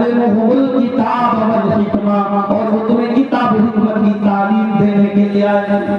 وَيُعَلِّمُهُمُ الْكِتَابَ وَالْحِکْمَةَ، اور وہ تمہیں کتاب و حکمت کی تعلیم دینے کے لیے آئے ہیں۔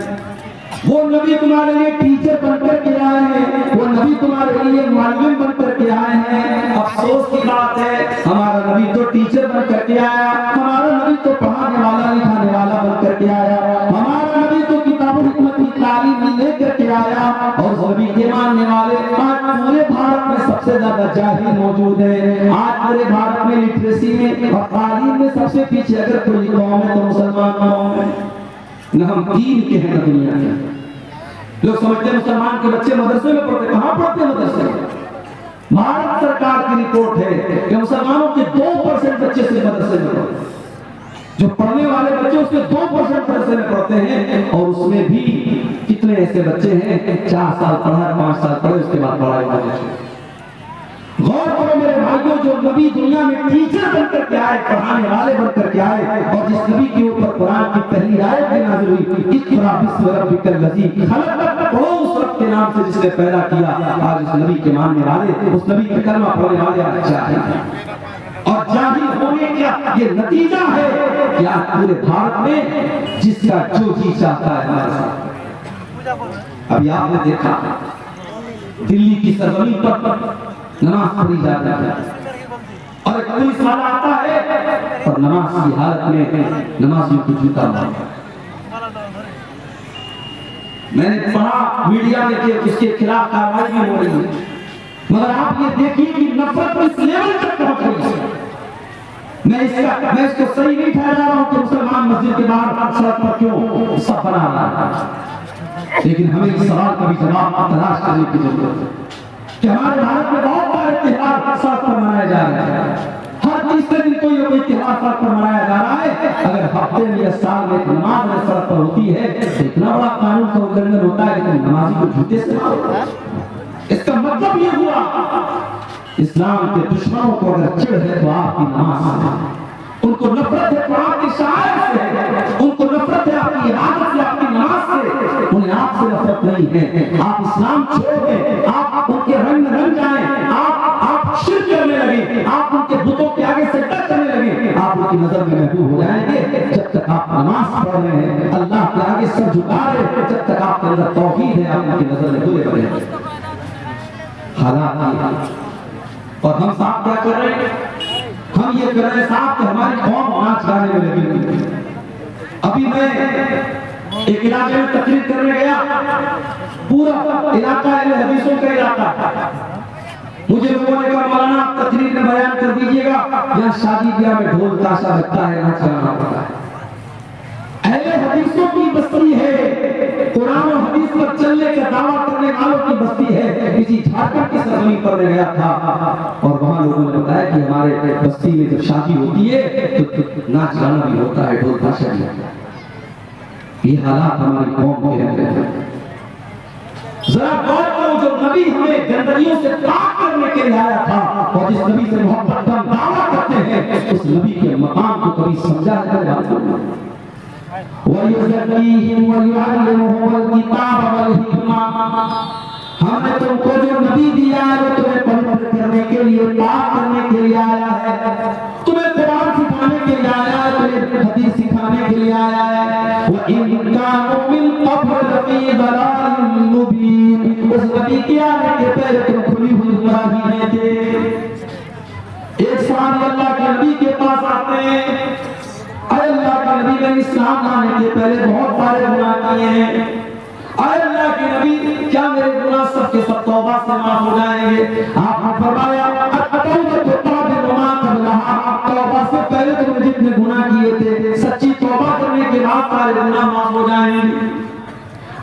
وہ نبی تمہارے لیے ٹیچر بن کر کے آئے ہیں، وہ نبی تمہارے لیے معلم بن کر کے آئے ہیں۔ افسوس کی بات ہے ہمارا نبی تو ٹیچر بن کر کے آیا، ہمارا نبی تو پڑھانے والا لکھانے والا بن کر کے آیا، ہمارا نبی تو کتاب و حکمت کی تعلیم لے کر کے آیا، اور اس نبی کے ماننے والے آج پورے بھارت میں سب سے زیادہ جاہل موجود ہیں۔ آج پورے بھارت میں لٹریسی میں اور تعلیم میں سب سے پیچھے اگر کوئی قوم ہے تو مسلمان قوم ہے۔ نہ ہم دین کے ہیں نہ دنیا کے۔ لوگ سمجھتے ہیں مسلمان کے بچے مدرسے میں پڑھتے، کہاں پڑھتے ہیں مدرسے میں؟ بھارت سرکار کی رپورٹ ہے کہ مسلمانوں کے 2% بچے سے مدرسے میں پڑھتے ہیں، جو پڑھنے والے بچے اس کے 2% مدرسے میں پڑھتے ہیں، اور اس میں بھی کتنے ایسے بچے ہیں 4 سال پڑھا 5 سال پڑھے اس کے بعد پڑھائی کرنے چھوڑ۔ غور کرو میرے بھائیوں، جو نبی دنیا میں ٹیچر بن کر کے آئے، پڑھانے والے بن کر کے آئے، اور جس نبی کے اوپر قرآن کی پہلی آیت بھی نازل ہوئی، اقرأ باسم ربک الذی خلق، پڑھو اس رب کے نام سے جس نے پیدا کیا۔ آج اس نبی کے ماننے والے، اس نبی کے کلمہ پڑھنے والے آج جاہل ہیں، اور جاہل ہونے کا یہ نتیجہ ہے کہ آج پورے بھارت میں جس کا جو جی چاہتا ہے ہمارے ساتھ۔ ابھی آپ نے دیکھا دلی کی سرزمین پر نماز پڑھی جاتی ہے، اور ایک پولیس والا آتا ہے اور نماز کی حالت میں نمازیوں کو جوتا مارتا ہے۔ میں نے پڑھا میڈیا میں کہ اس کے خلاف کارروائی بھی ہو رہی ہے، مگر آپ یہ دیکھیے کہ نفرت اس لیول تک پہنچ رہی ہے۔ میں اس کو صحیح نہیں ٹھہرا رہا ہوں کہ مسلمان مسجد کے باہر سڑک پر کیوں سب بنا رہا ہے، لیکن ہمیں اس سوال کا بھی جواب تلاش کرنے کی ضرورت ہے کہ ہمارے بھارت میں بہت سارے تہوار سڑک پر منائے جا رہے ہیں، ہر تیسرے دن کوئی نہ کوئی تہوار سڑک پر منایا جا رہا ہے۔ اگر ہفتے میں یا سال میں ایک نماز سڑک پر ہوتی ہے تو اتنا بڑا قانون کا اُلنگھن ہوتا ہے کہ نمازی کو جوتے سے مارو۔ اس کا مطلب یہ ہوا اسلام کے دشمنوں کو اگر چڑھ ہے تو آپ کی نماز سے، ان کو نفرت ہے قرآن کی شاعر سے، ان کو نفرت ہے آپ کی عبادت سے، آپ کی نماز سے، انہیں آپ سے نفرت نہیں ہے۔ آپ اسلام چھوڑ دیں، آپ ان کے رنگ میں رنگ جائیں، آپ شرک کرنے لگیں، آپ ان کے بتوں کے آگے سجدہ کرنے لگیں، آپ ان کی نظر میں محبوب ہو جائیں گے۔ جب تک آپ نماز پڑھ رہے ہیں، اللہ کے آگے سر جھکا رہے ہیں، جب تک آپ کے اندر توحید ہے، آپ ان کی نظر میں برے بنے ہیں۔ حالات اور ہم صاحب کیا کر رہے ہیں؟ ہم یہ کر رہے ہیں صاحب کہ ہماری قوم ناچ گانے میں لگی ہوئی ہے۔ ابھی میں ایک علاقے میں تقریر کرنے گیا، پورا علاقہ اہل حدیثوں کا علاقہ، مجھے لوگوں نے کہا مولانا آپ تقریر میں بیان کر دیجئے گا، یہاں شادی بیاہ میں ڈھول تاشا لگتا ہے، ناچ گانا پڑتا ہے۔ اہل حدیثوں کی بستی ہے، قرآن و حدیث پر چلنے کا دعویٰ کرنے والوں کی بستی ہے۔ کسی جھارکھنڈ کی سرزمین پر میں گیا تھا اور وہاں لوگوں نے بتایا کہ ہمارے بستی میں جب شادی ہوتی ہے تو ناچ گانا بھی ہوتا ہے، ڈھول تاشا بھی ہوتا ہے۔ یہ حالات ہماری قوم کے ہیں۔ ذرا غور کرو، جو نبی ہمیں گندگیوں سے پاک کرنے کے لیے آیا تھا اور جس نبی سے محبت کا دعویٰ کرتے ہیں، اس نبی کے مقام کو کبھی سمجھا ہے؟ وَيُزَكِّيهِمْ وَيُعَلِّمُهُمُ الْكِتَابَ وَالْحِکْمَةَ، ہم نے تم کو جو نبی دیا ہے وہ تمہیں پوتر کرنے کے لیے، پاک کرنے کے لیے آیا ہے، تمہیں قرآن سکھانے کے لیے آیا ہے، تمہیں حدیث سکھانے کے لیے آیا ہے۔ وَإِن كَانُوا مِن قَبْلُ لَفِي ضَلَالٍ مُبِينٍ، اس نبی کے آنے کے پہلے تم کھلی ہوئی گمراہی میں تھے۔ ایک صحابی اللہ کے نبی کے پاس آتے ہیں، اے اللہ کے نبی، میں اسلام لانے کے پہلے بہت سارے گناہ کیے ہیں، اے اللہ کے نبی کیا میرے گناہ سب کے سب توبہ سے معاف ہو جائیں گے؟ آپ نے فرمایا توبہ سے پہلے تم نے جتنے گناہ کیے تھے، سچی توبہ کرنے کے بعد سارے گناہ معاف ہو جائیں گے۔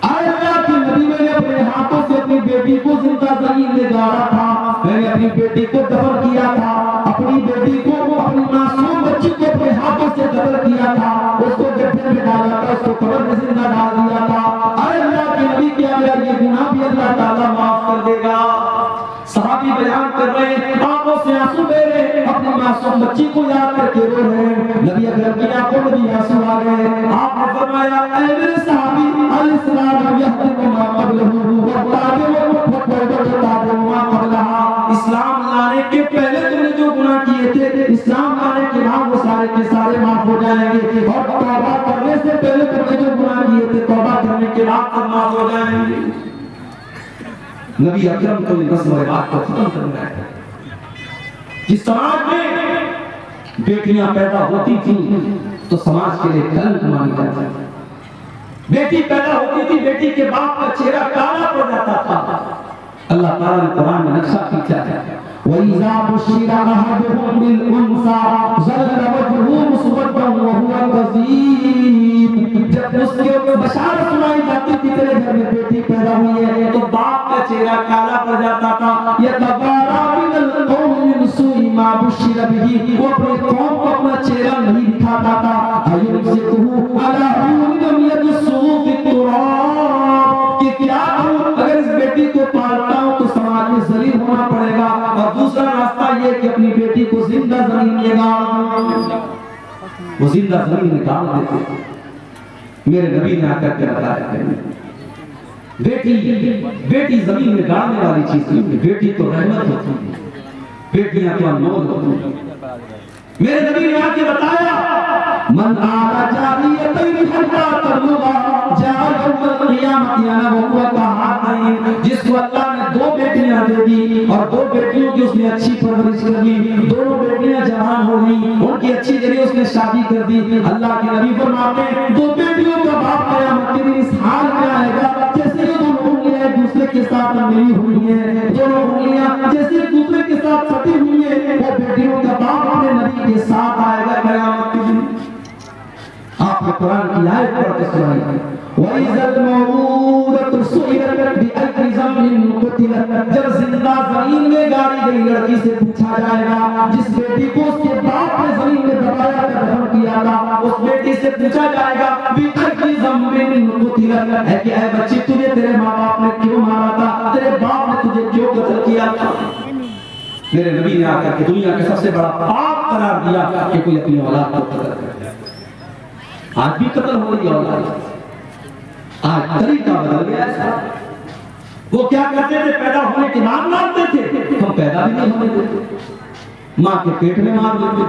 اے اللہ کے نبی، میں نے اپنے ہاتھوں سے اپنی بیٹی کو زندہ زمین میں گاڑا تھا، میں نے اپنی بیٹی کو دفن کیا تھا، اپنی بیٹی کو، اپنی معصوم بچی کو اپنے ہاتھوں سے دفن کیا تھا، اس کو گڈھے میں ڈالا تھا، اس کو قبر میں زندہ ڈال دیا تھا۔ اے اللہ کے نبی، کیا میرا یہ گناہ بھی اللہ تعالیٰ معاف کر دے گا؟ صحابی بیان کر رہے ہیں، آنکھوں سے آنسو بہ رہے ہیں، اپنی معصوم بچی کو یاد کر کے رو رہے ہیں۔ نبی اکرم کی آنکھوں میں بھی آنسو آ گئے۔ آپ نے فرمایا، اے میرے صحابی، الاسلام یہدم ما قبلہ وتابع ما قبلہ، اسلام لانے کے پہلے تم نے جو گناہ کیے تھے اسلام لانے کے بعد وہ سارے کے سارے معاف ہو جائیں گے، اور توبہ کرنے سے پہلے تم نے جو گناہ کیے تھے توبہ کرنے کے بعد سب معاف ہو جائیں گے۔ نبی اکرم تو اس بات کو ختم کرنا ہے۔ جس سماج میں بیٹیاں پیدا ہوتی تھیں تو سماج کے لیے کلنک مانی جاتی تھی۔ بیٹی پیدا ہوتی تھی، بیٹی کے باپ کا چہرہ کالا پڑ جاتا تھا۔ اللہ تعالیٰ نے قرآن میں نقشہ کھینچا ہے، وَإِذَا بُشِّرَ أَحَدُهُم بِالْأُنثَىٰ ظَلَّ وَجْهُهُ مُسْوَدًّا وَهُوَ كَظِيمٌ۔ جب اس کے بشارت سنائی جاتی تھی تیرے گھر میں بیٹی پیدا ہوئی ہے تو باپ کا چہرہ کالا پڑ جاتا تھا۔ يَتَوَارَىٰ مِنَ الْقَوْمِ مِنْ سُوءِ مَا بُشِّرَ بِهِ، وہ اپنے قوم کو اپنا چہرہ نہیں دکھاتا تھا۔ أَيُمْسِكُهُ عَلَىٰ هُونٍ أَمْ يَدُسُّهُ فِي التُّرَابِ، کہ کیا کروں، اگر اس بیٹی کو پالتا ہوں تو سماج میں ذلیل ہونا پڑے گا، اور دوسرا راستہ یہ کہ اپنی بیٹی کو زندہ زمین میں گاڑ دوں۔ وہ زندہ زمین میں گاڑ دیتے تھے۔ میرے نبی نے آ کر کے بتایا کہ بیٹی زمین میں گاڑنے والی چیز نہیں، بیٹی تو رحمت ہوتی ہے، بیٹیاں تو انمول ہوتی ہیں۔ میرے نبی نے آ کے بتایا من آلا جاریتین حتی تبلغا جاء یوم القیامت انا وهو کہاتین، جس کو اللہ نے دو بیٹیاں دے دی اور دو بیٹیوں کی اس نے اچھی پرورش کر لی، دونوں بیٹیاں جوان ہو گئی، ان کی اچھی جگہ اس نے شادی کر دی۔ اللہ کے نبی فرماتے ہیں دو بیٹیوں کا باپ قیامت کے دن اس حال میں آئے گا جیسے یہ دونوں انگلیاں ایک دوسرے کے ساتھ ملی ہوئی ہیں، دونوں انگلیاں جیسے ایک دوسرے کے ساتھ سٹی ہوئی ہیں، وہ بیٹیوں کا باپ اپنے نبی کے ساتھ آئے گا قیامت کے دن۔ آپ نے قرآن کی آیت پڑھ کے سنائی ہے، وَإِذَا الْمَوْءُودَةُ سُئِلَتْ بِأَيِّ ذَنبٍ قُتِلَتْ، جب زندہ زمین میں گاڑی گئی لڑکی سے پوچھا جائے گا جس بیٹی کو اس کے باپ نے زمین میں دبایا کر دفن کیا تھا، اس بیٹی سے پوچھا جائے گا بِأَيِّ ذَنبٍ قُتِلَتْ، ہے کہ اے بچی تجھے تیرے ماں باپ نے کیوں مارا تھا، تیرے باپ نے تجھے کیوں قتل کیا تھا۔ میرے نبی نے آ کر کے دنیا کے سب سے بڑا پاپ قرار دیا کہ کوئی اپنی اولاد کو قتل کرے۔ آج بھی قتل ہو رہی اولاد، آج طریقہ بدل گیا ہے۔ وہ کیا کرتے تھے، پیدا ہونے کے بعد مارتے تھے، ہم پیدا بھی نہیں ہونے دیتے، ماں کے پیٹ میں مار دیتے۔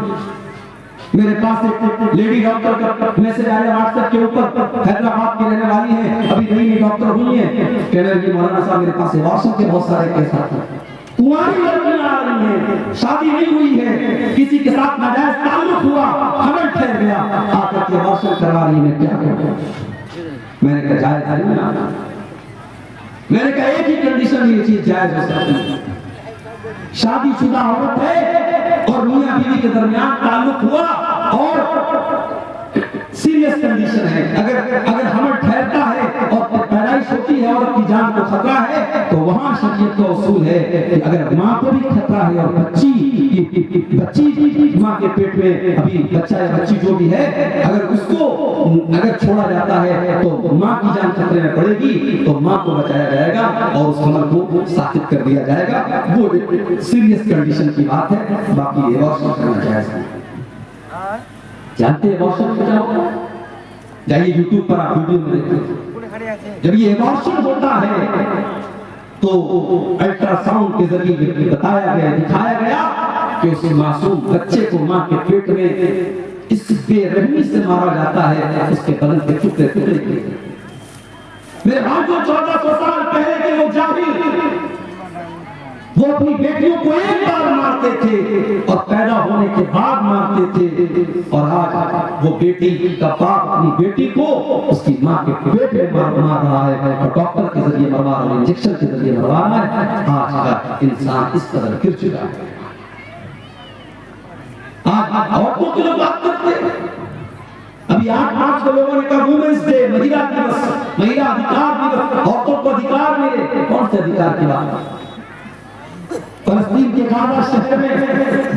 میرے پاس ایک لیڈی ڈاکٹر کا میسج آیا واٹس ایپ کے اوپر، حیدرآباد کی رہنے والی ہے، ابھی نئی ڈاکٹر ہوئی ہیں، کہہ رہے ہیں مولانا صاحب میرے پاس ایوارشن کے بہت سارے کیس آتے ہیں، کنواری لڑکیاں آ رہی ہیں، شادی نہیں ہوئی ہے، کسی کے ساتھ ناجائز تعلق ہوا، حمل ٹھہر گیا، آ کر کے ایوارشن کروا رہی ہے، کیا کروں؟ میں نے کہا جائز نہیں ہے، میں نے کہا ایک ہی کنڈیشن یہ چیز جائز ہو سکتی ہے، شادی شدہ عورت ہے اور میاں بیوی کے درمیان تعلق ہوا اور سیریس کنڈیشن ہے، اگر حمل ٹھہرتا ہے اور پیدائش ہوتی ہے عورت کی جان کو خطرہ ہے تو وہاں شریعت کا اصول ہے کہ اگر ماں کو بھی خطرہ ہے اور بچی ماں کے پیٹ میں ابھی بچہ یا بچی جو بھی ہے اگر اس کو اگر چھوڑا جاتا ہے تو ماں کی جان خطرے میں پڑے گی تو ماں کو بچایا جائے گا اور اس حمل کو ساقط کر دیا جائے گا، وہ سیریس کنڈیشن کی بات ہے، باقی ایوارشن کرنا جائز ہے۔ جانتے ہیں ایوارشن کیا ہوتا ہے؟ جائیے یوٹیوب پر آپ ویڈیو میں دیکھیں، جب یہ ایوارشن ہوتا ہے تو الٹرا ساؤنڈ کے ذریعے بتایا گیا، دکھایا گیا کہ اس معصوم بچے کو ماں کے پیٹ میں اس بے رحمی سے مارا جاتا ہے، اس کے بدن کے ٹکڑے ٹکڑے کیے۔ میرے بھائیوں 1400 سال پہلے کے وہ جاہل وہ اپنی بیٹیوں کو ایک بار مارتے تھے اور پیدا ہونے کے بعد مارتے تھے، اور آج وہ بیٹی کا باپ اپنی بیٹی کو اس کی ماں کے پیٹ میں مار رہا ہے اور ڈاکٹر کے ذریعے مروا رہا ہے، انجیکشن کے ذریعے مروا رہا ہے۔ آج کا انسان اس قدر گر چکا ہے۔ آج عورتوں کی لوگ بات کرتے ہیں، ابھی 8 مارچ کو لوگوں نے کہا وومنس ڈے، مہیلا دیوس، مہیلا ادھیکار دیوس، عورتوں کو ادھیکار ملے۔ کون سے ادھیکار کی بات ہے؟ فلسطین کے غزہ شہر میں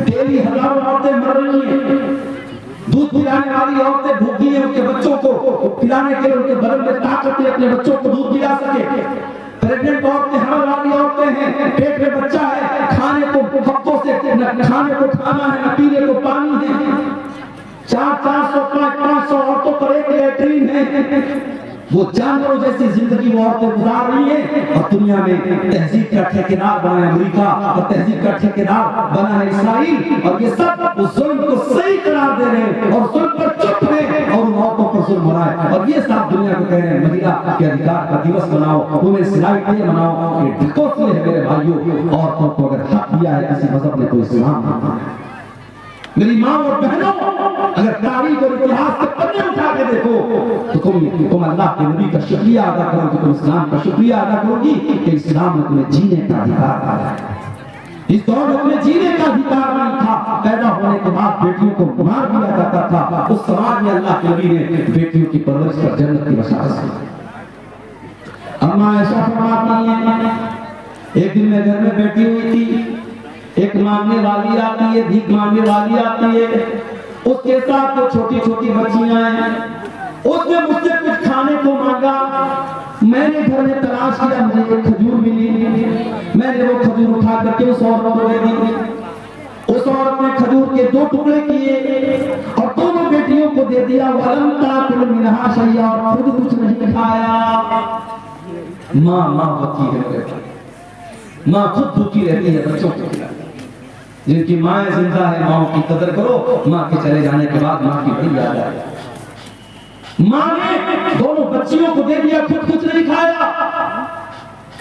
ڈیلی ہزاروں عورتیں مر رہی ہیں، دودھ پلانے والی عورتیں بھوکی ہیں، ان کے بچوں کو پلانے کے لیے ان کے بدن میں طاقت ہے اپنے بچوں کو دودھ پلا سکے۔ پریگننٹ عورتیں، حمل والی عورتیں ہیں، پیٹ میں بچہ ہے، کھانے کو ہفتوں سے نہ کھانے کو کھانا ہے نہ پینے کو پانی ہے، 400-500 عورتوں پر ایک لیٹرین ہے، وہ جانوروں جیسی زندگی وہ عورتیں گزار رہی ہیں اور دنیا میں تہذیب کا ٹھیکیدار بنا ہے امریکہ اور تہذیب کا ٹھیکیدار بنا ہے اسرائیل، اور یہ سب اس ظلم کو صحیح قرار دے رہے ہیں اور ظلم پر چپ ہیں اور ان عورتوں پر ظلم ہو رہا ہے، اور یہ سب دنیا کو کہہ رہے ہیں مہیلا کے ادھیکار کا دیوس مناؤ، انہیں سلائی ڈے مناؤ۔ یہ ڈھکوسلے ہے میرے بھائیوں، عورتوں کو اگر حق دیا ہے کسی مذہب نے تو اسلام نے۔ میری ماں اور بہنوں، اگر تاریخ اور اتہاس کے پنے اٹھا کے دیکھو تو تم اللہ کے نبی کا شکریہ ادا کرو گی، تم اسلام کا شکریہ ادا کرو گی کہ اسلام نے تمہیں جینے کا ادھیکار دیا ہے۔ اس دور میں تمہیں جینے کا ادھیکار نہیں تھا، پیدا ہونے کے بعد بیٹیوں کو مار دیا جاتا تھا، اس سماج میں اللہ کے نبی نے بیٹیوں کی پرورش پر جنت کی بشارت کی۔ اما عائشہ فرماتی ہیں ایک دن میں گھر میں بیٹھی ہوئی تھی، ایک مانگنے والی آتی ہے، بھیک مانگنے والی آتی ہے، اس کے ساتھ جو چھوٹی چھوٹی بچیاں ہیں، اس نے مجھ سے کچھ کھانے کو مانگا، میں نے گھر میں تلاش کیا، مجھے ایک کھجور ملی، میں نے وہ کھجور اٹھا کر کے اس عورت کو دے دی۔ اس عورت نے کھجور کے 2 ٹکڑے کیے اور دونوں بیٹیوں کو دے دیا، وَلَمْ تَأْكُلْ مِنْهَا شَيْئًا، اور خود کچھ نہیں کھایا۔ ماں ہوتی ہے، ماں خود بھوکی رہتی ہے بچوں کو کھلاتی ہے۔ جن کی مائیں زندہ ہے ماں کی قدر کرو، ماں کے چلے جانے کے بعد ماں کی بڑی یاد آئے۔ ماں نے دونوں بچیوں کو دے دیا، خود کچھ نہیں کھایا۔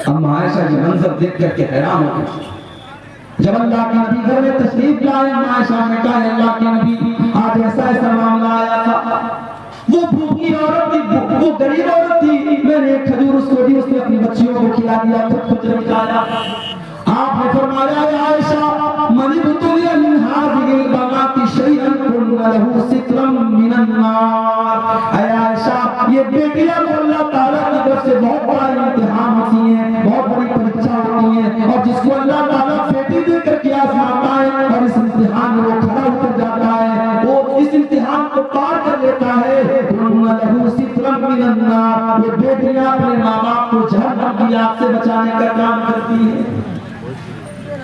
اما عائشہ یہ منظر دیکھ کر کے حیران ہو گئی۔ جب اللہ کے نبی گھر میں تشریف لائے، اما عائشہ نے کہا اللہ کے نبی آج ایسا معاملہ آیا تھا، وہ بھوکی عورت تھی، وہ غریب عورت تھی، میں نے ایک کھجور اس کو دی، اس نے اپنی بچیوں کو کھلا دیا، خود کچھ نہیں کھایا۔ آپ نے فرمایا اے عائشہ من ابتلی من هذه البنات شيئا قلنا له سترا من النار۔ اے عائشہ یہ بیٹیاں تو اللہ تعالیٰ کی طرف سے بہت بڑا امتحان ہوتی ہیں، بہت بڑی پریکشا ہوتی ہیں، اور جس کو اللہ تعالیٰ بیٹی دے کر کے آزماتا ہے اور اس امتحان میں وہ کھڑا اتر جاتا ہے، وہ اس امتحان کو پار کر لیتا ہے، قلنا له سترا من النار۔ یہ بیٹیاں اپنے ماں باپ کو جہنم کی آگ سے بچانے کا کام کرتی ہیں۔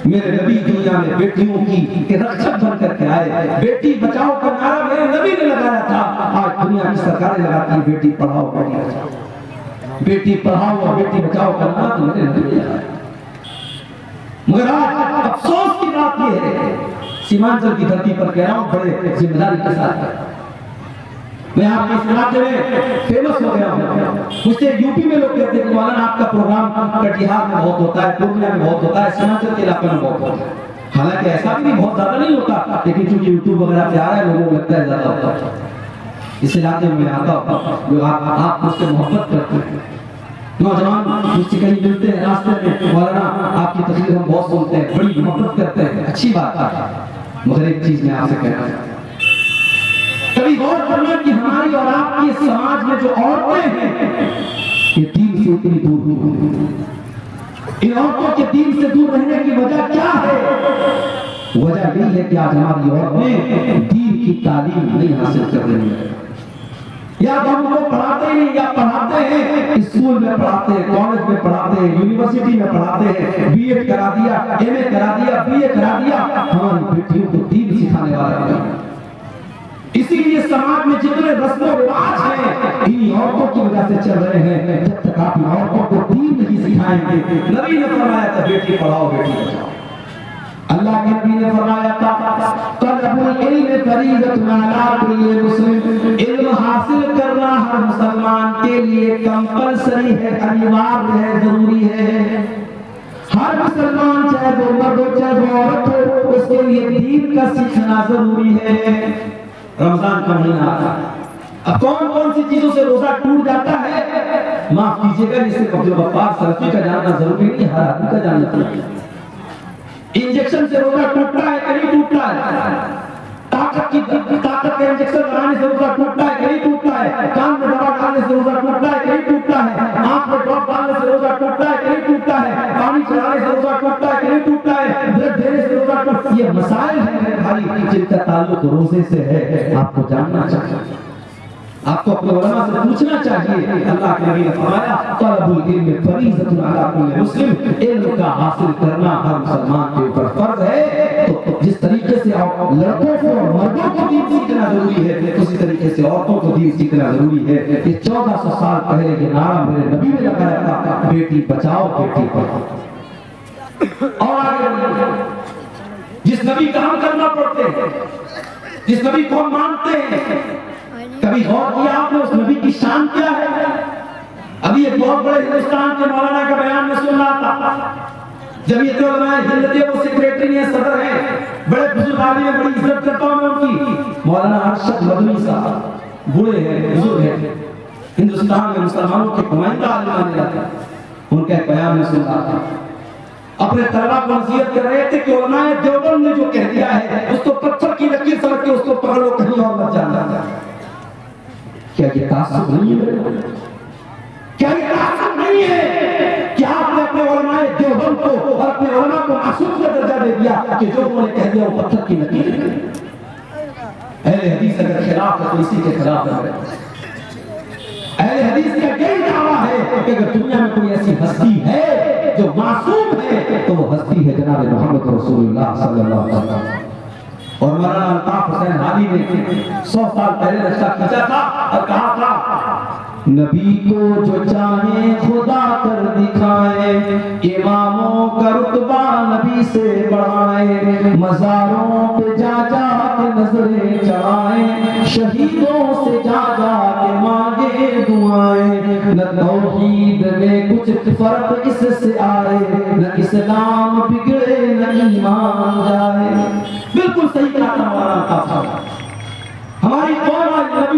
میرے نبی دنیا میں بیٹیوں کی رکشک بن کر کے آئے، بیٹی بچاؤ کا نعرہ میرے نبی نے لگایا تھا، آج دنیا کی سرکاریں لگاتی ہیں بیٹی پڑھاؤ بیٹی بچاؤ، بیٹی پڑھاؤ اور بیٹی بچاؤ کا نعرہ تو میرے نبی نے لگایا۔ مگر آج افسوس کی بات یہ ہے، سیمانچل کی دھرتی پر کہہ رہا ہوں بڑے ذمہ داری کے ساتھ، میں آپ کے اس علاقے میں فیمس ہو گیا ہوں، مجھ سے یوپی میں لوگ کہتے ہیں کہ مولانا آپ کا پروگرام کٹیہار میں بہت ہوتا ہے، پورنیہ میں بہت ہوتا ہے، سیمانچل کے علاقے میں بہت ہوتا ہے۔ حالانکہ ایسا بھی بہت زیادہ نہیں ہوتا، لیکن چونکہ یوٹیوب وغیرہ پہ آ رہا ہے لوگوں کو لگتا ہے زیادہ ہوتا ہے۔ اس علاقے میں آتا ہوں جو آپ مجھ سے محبت کرتے ہیں، نوجوان مجھ سے کہیں ملتے ہیں راستے میں، مولانا آپ کی تقریر ہم بہت سنتے ہیں، بڑی محبت کرتے ہیں، اچھی بات ہے، مگر ایک چیز میں آپ سے کہنا چاہتا ہوں، کبھی غور کرنا کہ ہماری اور آپ کی سماج میں جو عورتیں ہیں یہ دین سے اتنی دور ہیں، ان عورتوں کے دین سے دور رہنے کی وجہ کیا ہے؟ وجہ یہی ہے کہ آج ہماری عورتیں دین کی تعلیم نہیں حاصل کر رہی ہیں، یا تو ہم کو پڑھاتے ہیں یا پڑھاتے ہیں، اسکول میں پڑھاتے ہیں، کالج میں پڑھاتے ہیں، یونیورسٹی میں پڑھاتے ہیں، بی ایڈ کرا دیا، ایم اے کرا دیا، بی اے کرا دیا، ہماری بیٹیوں کو دین سکھانے والا نہیں۔ اسی لیے سماج میں جتنے رسم و رواج ہیں انہی عورتوں کی وجہ سے چل رہے ہیں۔ جب تک آپ عورتوں کو دین نہیں سکھائیں گے، نبی نے فرمایا تھا بیٹی پڑھاؤ بیٹی بچاؤ، اللہ کے نبی نے فرمایا تھا طلب العلم فریضۃ علی کل مسلم، علم حاصل کرنا ہر مسلمان کے لیے کمپلسری ہے، انوارد ہے، ضروری ہے۔ ہر مسلمان چاہے وہ مرد ہو چاہے وہ عورت ہو، اس کے لیے دین کا سیکھنا ضروری ہے۔ رمضان کا مہینہ آتا ہے، اب کون سی چیزوں سے روزہ ٹوٹ جاتا ہے؟ معاف کیجیے گا، جسے عبدالغفار سلفی کا جاننا ضروری نہیں، ہر آدمی کا جاننا چاہیے۔ انجیکشن سے روزہ ٹوٹتا ہے کہ نہیں ٹوٹتا ہے؟ طاقت کا انجیکشن لگانے سے روزہ ٹوٹتا ہے کہ نہیں ٹوٹتا ہے؟ کان میں دوا ڈالنے سے روزہ ٹوٹتا ہے کہ نہیں ٹوٹتا ہے؟ آنکھ میں ڈراپ ڈالنے سے روزہ ٹوٹتا ہے کہ نہیں ٹوٹتا ہے؟ پانی چڑھانے سے روزہ ٹوٹتا ہے کہ نہیں ٹوٹتا ہے؟ بلڈ دینے سے روزہ ٹوٹتا ہے؟ یہ مسائل ہیں میرے بھائی جن کا تعلق روزے سے ہے، آپ کو جاننا چاہیے، آپ کو اپنے علماء سے پوچھنا چاہیے۔ اللہ کے نبی نے فرمایا طلب العلم فریضۃ علی کل مسلم، علم کا حاصل کرنا ہر مسلمان کے اوپر فرض ہے۔ تو جس طریقے سے لڑکوں کو اور مردوں کو دین سیکھنا ضروری ہے، اسی طریقے سے عورتوں کو دین سیکھنا ضروری ہے۔ یہ 1400 سال پہلے یہ نعرہ میرے نبی نے لگایا تھا، بیٹی بچاؤ بیٹی پڑھاؤ۔ اور آگے جس نبی کا ہم کرنا پڑتے ہیں، جس نبی کو ہم مانتے ہیں، کبھی غور کیا آپ نے اس نبی کی شان کیا ہے؟ ابھی ایک بہت بڑے ہندوستان کے مولانا کا بیان میں سن رہا تھا، جمعیت علماء ہند کے وہ سیکریٹری ہیں، صدر ہیں، بڑے بزرگ عالم ہیں، بڑی عزت کرتا ہوں میں ان کی، مولانا ارشد مدنی صاحب، بوڑھے ہیں، بزرگ ہیں، ہندوستان میں مسلمانوں کے نمائندہ عالم مانے جاتے ہیں۔ ان کا ایک بیان میں سن رہا تھا، اپنے طلبہ کو نصیحت کر رہے تھے کہ علماء دیوبند نے جو کہہ دیا ہے اس کو پتھر کی لکیر سمجھ کے اس کو پکڑو، کہیں اور مت جانا۔ کیا یہ تعصب نہیں ہے؟ کیا یہ تعصب نہیں ہے کہ آپ نے اپنے علماء دیوبند کو اور اپنے علماء کو معصوم کا درجہ دے دیا کہ جو انہوں نے کہہ دیا وہ پتھر کی لکیر ہے؟ اہل حدیث اگر خلاف ہے تو اسی کے خلاف ہے۔ اہل حدیث کا یہی دعویٰ ہے کہ اگر دنیا میں کوئی ایسی ہستی ہے جو معصوم ہے تو وہ ہستی ہے جناب محمد رسول اللہ صلی اللہ علیہ وسلم۔ اور مولانا الطاف حسین ہادی نے 100 سال پہلے رشتہ کھینچا تھا اور کہا تھا، نبی کو جو چاہے خدا کر دکھائے، اماموں کا رتبہ نبی سے بڑھائے، مزاروں پہ جا جا کے نظریں چڑھائے، شہیدوں سے جا جا کے مانگے دعائیں، نہ توحید میں کچھ فرق اس سے آئے، نہ اسلام بگڑے نہ ایمان جائے۔ بالکل صحیح کہا تھا مولانا الطاف۔ ہماری قوم آج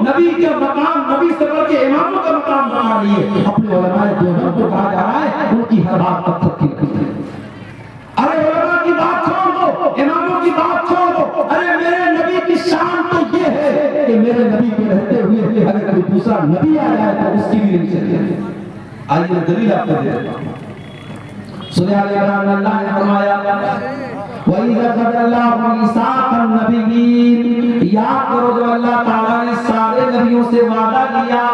نبی کے مقام، نبی سے بڑھ کے اماموں کا مقام بنا رہی ہے۔ اپنے علماء دیوبند کو کہا جا رہا ہے ان کی ہر بات پتھر کی لکیر ہے۔ ارے علماء کی بات چھوڑ دو، اماموں کی بات چھوڑ دو، ارے میرے نبی کی شان تو یہ ہے کہ میرے نبی کے رہتے ہوئے اگر کوئی دوسرا نبی آ جائے تو اس کی بھی نہیں چلتی۔ آئیے دلیل آپ کو دے دیتا ہوں۔ سورہ آل عمران میں اللہ نے فرمایا، وَإِذَا أَخَذَ اللَّهُ مِيثَاقَ النَّبِيِّينَ، یاد کرو جو اللہ تعالیٰ نے سارے نبیوں سے وعدہ کیا،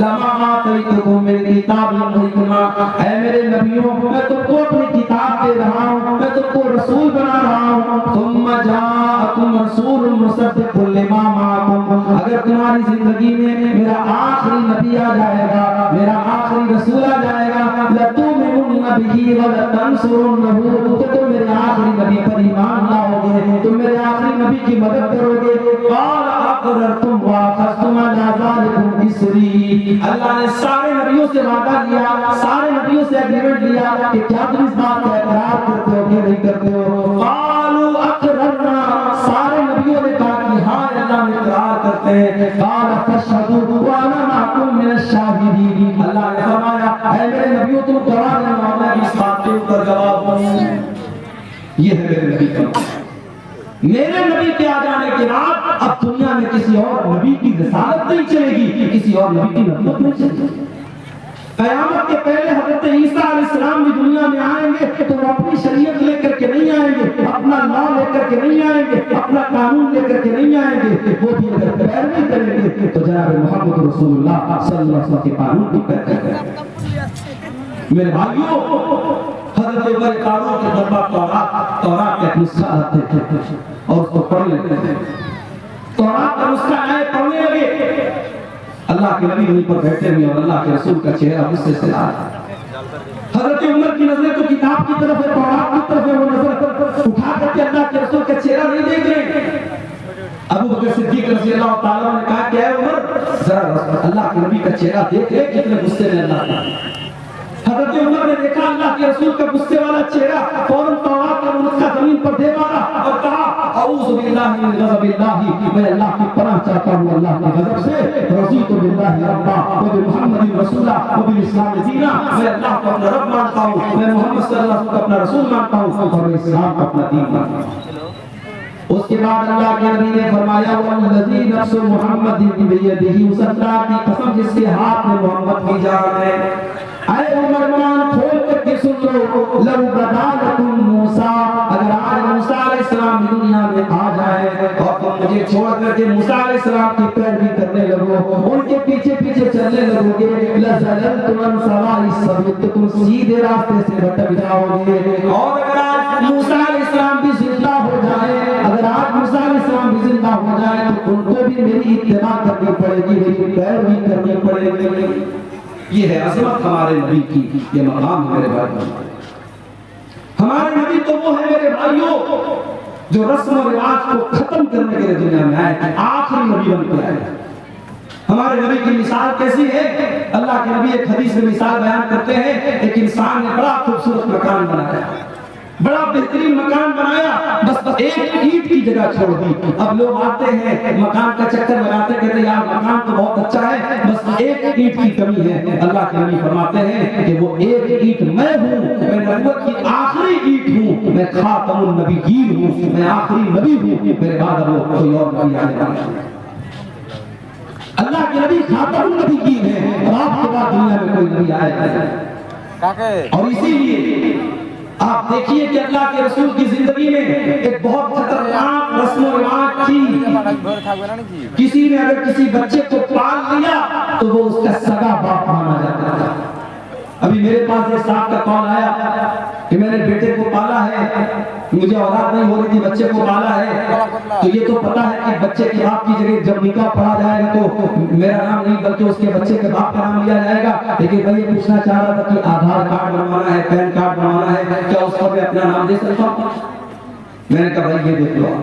لَمَا آتَيْتُكُم مِّن كِتَابٍ وَحِكْمَةٍ، اے میرے نبیوں میں تم کو اپنی کتاب دے رہا ہوں، میں تم کو رسول بنا رہا ہوں، ثُمَّ جَاءَكُمْ رَسُولٌ مُّصَدِّقٌ لِّمَا مَعَكُمْ، اگر تمہاری زندگی میں میرا آخری نبی آ جائے گا، میرا آخری رسول آ جائے گا، لَتُؤْمِنُنَّ بِهِ وَلَتَنصُرُنَّهُ، تو تم میرے آخری نبی پر ایمان لاؤ گے، تم میرے آخری نبی کی مدد کرو گے۔ قال اقررتم واخذتم على ذلكم اسری، اللہ نے سارے نبیوں سے وعدہ لیا، سارے نبیوں سے ایگریمنٹ لیا کہ کیا تم اس بات کا اقرار کرتے ہو کہ نہیں کرتے ہو؟ قالوا اقررنا، سارے نبیوں نے کہا کہ ہاں اللہ میں اقرار کرتے ہیں۔ قال فاشهدوا وانا معكم من الشاهدين، اللہ نے فرمایا اے میرے نبیوں تم گواہ رہنا، میں اس بات کے اوپر گواہ ہوں۔ یہ ہے میرے نبی کا، میرے نبی کے آ جانے کے بعد اب دنیا میں کسی اور نبی کی رسالت نہیں چلے گی، کسی اور نبی کی نبوت نہیں چلے گی۔ قیامت کے پہلے حضرت عیسیٰ علیہ السلام بھی دنیا میں آئیں گے تو وہ اپنی شریعت لے کر کے نہیں آئیں گے، اپنا لا لے کر کے نہیں آئیں گے، اپنا قانون لے کر کے نہیں آئیں گے، وہ بھی اگر پیروی کریں گے تو جناب محمد رسول اللہ صلی اللہ علیہ وسلم کے قانون کی پیروی کریں گے۔ میرے بھائیوں، حضرت عمر فاروق کے دربار تورات کا نسخہ لاتے تھے اور اس کو پڑھ لیتے تھے۔ تورات کا نسخہ آئے پڑھنے لگے، اللہ کے نبی وہیں پر بیٹھے ہوئے اور اللہ کے رسول کا چہرہ غصے سے لایا۔ حضرت عمر کی نظریں تو کتاب کی طرف ہے، تورات کی طرف ہے، وہ نظر اٹھا کر کے اللہ کے رسول کا چہرہ نہیں دیکھ رہے۔ ابو بکر صدیق رضی اللہ تعالیٰ نے کہا کہ اے عمر ذرا اللہ کے نبی کا چہرہ دیکھ لے کتنے غصے میں اللہ کا۔ حضرت عمر نے دیکھا اللہ کے رسول کا غصے والا چہرہ، فوراً تورات کا نسخہ زمین پر دے مارا اور کہا اعوذ باللہ من غضب اللہ، میں اللہ کی پناہ چاہتا ہوں اللہ کے غضب سے، رضیت باللہ ربا وبمحمد رسولا وبالاسلام دینا، میں اللہ کو اپنا رب مانتا ہوں، میں محمد صلی اللہ علیہ وسلم کو اپنا رسول مانتا ہوں اور میں اسلام کو اپنا دین مانتا ہوں۔ اس کے بعد اللہ کے نبی نے فرمایا والذی نفس محمد بیدہ، اس اللہ کی قسم جس کے ہاتھ میں محمد کی جان ہے، اے عمر مان کھول کر کے سن لو، لو بدا لکم موسیٰ، اگر آج موسیٰ علیہ السلام دنیا میں آ جائے اور تم مجھے چھوڑ کر کے موسیٰ علیہ السلام کی پیروی کرنے لگو، ان کے پیچھے پیچھے چلنے لگو گے، لَزَلَلْتُمْ عَنْ سَوَاءِ السَّبِيلِ، تم سیدھے راستے سے بھٹک جاؤ گے۔ اور اگر آج موسیٰ علیہ السلام بھی زندہ ہو جائے، اگر ہو جائے تو ان کو بھی میری اتباع کرنی پڑے گی، میری پیروی کرنی پڑے گی۔ یہ ہے عظمت ہمارے نبی کی، یہ مقام ہے میرے بھائیوں۔ ہمارے نبی تو وہ ہے میرے بھائیوں جو رسم و رواج کو ختم کرنے کے لیے دنیا میں آئے، آخری نبی بن کے آئے۔ ہمارے نبی کی مثال کیسی ہے؟ اللہ کے نبی ایک حدیث میں مثال بیان کرتے ہیں، ایک انسان نے بڑا خوبصورت مکان بنایا، بڑا بہترین مکان بنایا، بس ایک اینٹ کی جگہ چھوڑ دی۔ اب لوگ آتے ہیں مکان کا چکر لگاتے، کہتے ہیں یار مکان تو بہت اچھا ہے، بس ایک اینٹ کی کمی ہے۔ اللہ کے نبی فرماتے ہیں کہ وہ ایک اینٹ میں ہوں، میں نبوت کی آخری اینٹ ہوں، میں خاتم النبیین ہوں، میں آخری نبی ہوں، میرے بعد وہ کوئی اور نبی آنے والا ہے۔ اللہ کے نبی خاتم النبیین ہیں، اور آپ کے بعد دنیا میں کوئی نبی آئے گا۔ اور اسی لیے آپ دیکھیے کہ اللہ کے رسول کی زندگی میں ایک بہت خطرناک رسم و رواج تھی۔ کسی نے اگر کسی بچے کو پال لیا تو وہ اس کا سگا باپ مانا جاتا تھا۔ ابھی میرے پاس ایک صاحب کا کال آیا کہ میں نے بیٹے کو پالا ہے، مجھے اولاد نہیں ہو رہی تھی، بچے کو پالا ہے، تو یہ تو پتا ہے کہ بچے کے باپ کی جگہ جب نکاح پڑھا جائے گا تو میرا نام نہیں بلکہ اس کے بچے کے باپ کا نام لیا جائے گا۔ لیکن میں یہ پوچھنا چاہ رہا تھا کہ آدھار کارڈ بنوانا ہے، پین کارڈ بنوانا ہے، کیا اس پر میں اپنا نام دے سکتا ہوں؟ میں نے کہا بھائی یہ دیکھ لو،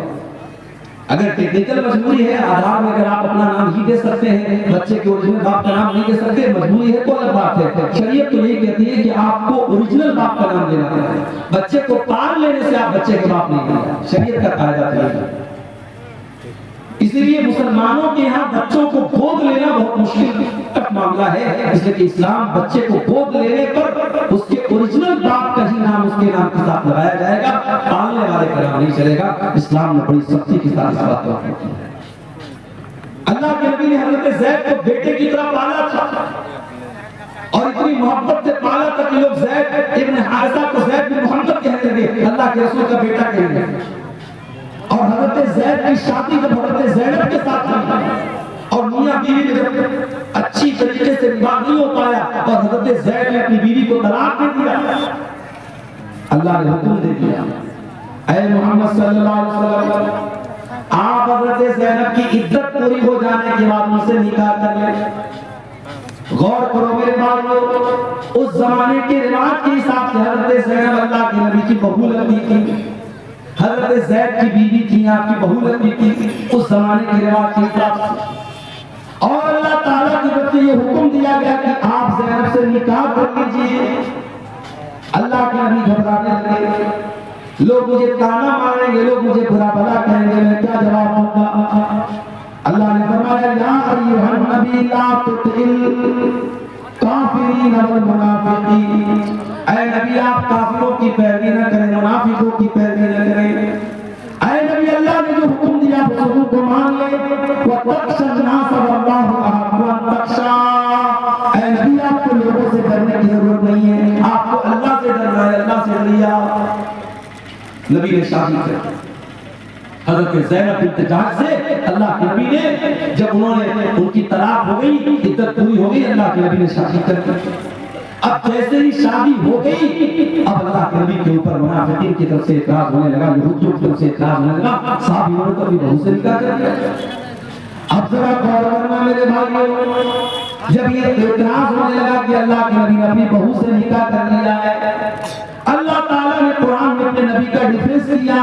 اگر ٹیکنیکل مجبوری ہے آدھار میں اگر آپ اپنا نام ہی دے سکتے ہیں، بچے کے اوریجنل باپ کا نام نہیں دے سکتے، مجبوری ہے تو الگ بات ہے۔ شریعت تو یہ کہتی ہے کہ آپ کو اوریجنل باپ کا نام دینا ہے، بچے کو پال لینے سے آپ بچے کے باپ نہیں دینا، شریعت کا قاعدہ ہے۔ اسی لیے مسلمانوں کے یہاں بچوں کو گود لینا بہت مشکل معاملہ ہے، اس لیے کہ اسلام بچے کو گود لینے پر اس کے اوریجنل باپ کا ہی نام اس کے نام کے ساتھ لگایا جائے گا، پالنے والے کا نام نہیں چلے گا۔ اسلام نے بڑی سختی کے ساتھ اس بات کو کی ہے۔ اللہ کے نبی نے حضرت زید کو بیٹے کی طرح پالا تھا اور اتنی محبت سے پالا تھا کہ لوگ زید ابن حارثہ کو زید بن محمد کہنے لگے، اللہ کے رسول کا بیٹا کہنے لگے۔ اور حضرت زید کی شادی جب حضرت زینب کے ساتھ ہوئی اور میاں بیوی نے جب اچھی طریقے سے نکاح نہیں ہو پایا اور حضرت زید نے اپنی بیوی کو طلاق دے دیا، اللہ نے حکم دے دیا اے محمد صلی اللہ علیہ وسلم آپ حضرت زینب کی عدت پوری ہو جانے کے بعد ان سے نکاح کر لیں۔ غور کرو میرے بھائیو، اس زمانے کے رواج کے حساب سے حضرت زینب اللہ کے نبی کی بہو لگتی تھی، حضرت زید کی بیوی تھی، آپ کی بہو لگتی تھی اس زمانے کے رواج کے حساب سے۔ اور اللہ تعالیٰ کی طرف سے یہ حکم دیا گیا کہ آپ زینب سے نکاح کر لیجئے۔ اللہ کے نبی گھبرانے لگے، لوگ مجھے تانا ماریں گے، لوگ مجھے برا بھلا کہیں گے، میں کیا جواب دوں گا؟ اللہ نے فرمایا یا ایھا النبی لا تطع الکافرین والمنافقین، اے نبی آپ کافروں کی پیروی نہ کریں، منافقوں کی پیروی نہ کریں۔ اے نبی اللہ نے جو حکم دیا اس حکم کو مان لیں۔ وَتَخْشَى النَّاسَ وَاللَّهُ أَحَقُّ أَن تَخْشَىٰ، اے نبی آپ کو لوگوں سے ڈرنے کی ضرورت نہیں ہے، آپ کو اللہ سے ڈرنا ہے، اللہ سے ڈریا۔ نبی نے شادی کی حضرت زینب بنت جحش سے، اللہ کے نبی نے جب انہوں نے ان کی طلاق ہو گئی، عدت پوری ہو گئی، اللہ کے نبی نے شادی کر دی۔ اب جیسے ہی شادی ہو گئی، اب اللہ کے نبی کے اوپر منافقین کی طرف سے اعتراض ہونے لگا، یہودیوں کی طرف سے اعتراض ہونے لگا، صحابیوں نے تو بھی بہو سے نکاح کر دیا۔ اب ذرا غور کرنا میرے بھائیو، جب یہ اعتراض ہونے لگا کہ اللہ کے نبی نے اپنی بہو سے نکاح کر لیا ہے، اللہ تعالیٰ نے قرآن میں اپنے نبی کا ڈیفنس کیا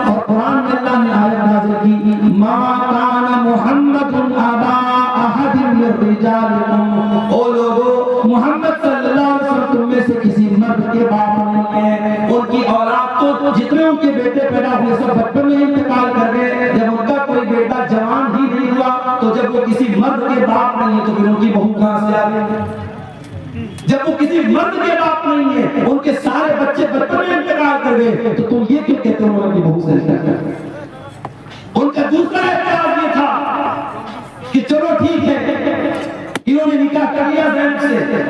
اور قرآن میں اللہ نے آیت نازل کی ما کان محمد ابا احد من رجالکم، او لوگو محمد صلی اللہ علیہ وسلم تم میں سے کسی مرد کے باپ نہیں ہے، ان کی اولاد تو جتنے ان کے بیٹے پیدا ہوئے سب بچپن میں انتقال کر گئے، جب ان کا کوئی بیٹا جوان ہی نہیں ہوا تو جب وہ کسی مرد کے باپ نہیں ہے تو پھر ان کی بہو کہاں سے آ گئی؟ جب وہ کسی مرد کے باپ نہیں ہے، ان کے سارے بچے بچپن میں انتقال کر گئے، تو تم یہ کیوں کہتے ہو ان کی بہو سے نکاح کر؟ ان کا دوسرا اعتراض یہ تھا کہ چلو ٹھیک ہے، انہوں نے نکاح کر لیا زینب سے،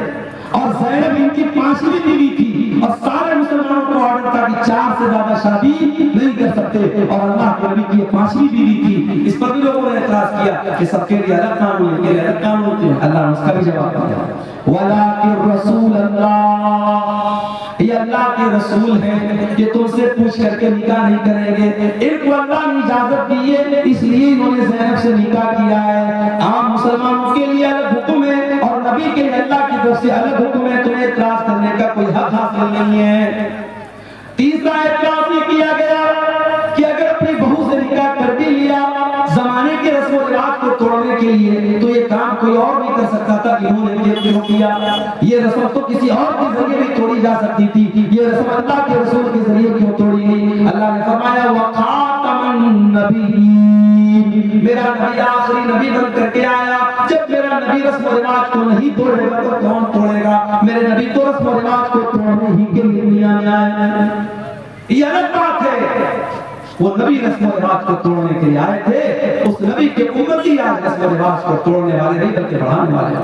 اور زینب ان کی 5ویں بیوی تھی، اور سارے مسلمانوں کو آرڈر تھا کہ 4 سے زیادہ شادی نہیں کر سکتے، اور اللہ کے نبی کی 5ویں بیوی تھی۔ اس پر بھی لوگوں نے اعتراض کیا کہ سب کے لیے الگ قانون ہے، یہ الگ قانون ہے۔ اللہ نے اس کا بھی جواب دیا وَلَٰكِن رَسُولَ اللَّهِ، یہ اللہ کے رسول ہیں، یہ تم سے پوچھ کر کے نکاح نہیں کریں گے، ان کو اللہ نے اجازت دی ہے اس لیے انہوں نے زینب سے نکاح کیا ہے۔ عام مسلمانوں کے لیے الگ حکم ہے اور نبی کے اللہ کی طرف سے الگ حکم ہے، تمہیں اعتراض کرنے کا کوئی حق حاصل نہیں ہے۔ تیسرا اعتراض یہ کیا گیا کہ اگر اپنی بہو سے نکاح کر بھی لیا زمانے کے رسم و رواج کو توڑنے کے لیے تو یہ کام کوئی اور بھی کر سکتا تھا، انہوں نے کیوں کیا؟ یہ رسم تو کسی اور کے ذریعے بھی توڑی جا سکتی تھی، یہ رسم اللہ کے رسول کے ذریعے کیوں توڑی گئی؟ اللہ نے فرمایا وَخَاتَمَ النَّبِيِّينَ، میرا نبی آخری نبی بن کر کے آیا، جب میرا نبی رسم و رواج کو نہیں توڑے گا تو کون توڑے گا؟ میرے نبی تو رسم و رواج کو توڑنے ہی کے لیے دنیا میں آئے۔ یہ الگ بات ہے، وہ نبی رسم و رواج کو توڑنے کے لیے آئے تھے، اس نبی کے امتی آج رسم و رواج کو توڑنے والے نہیں بلکہ بڑھانے والے ہیں،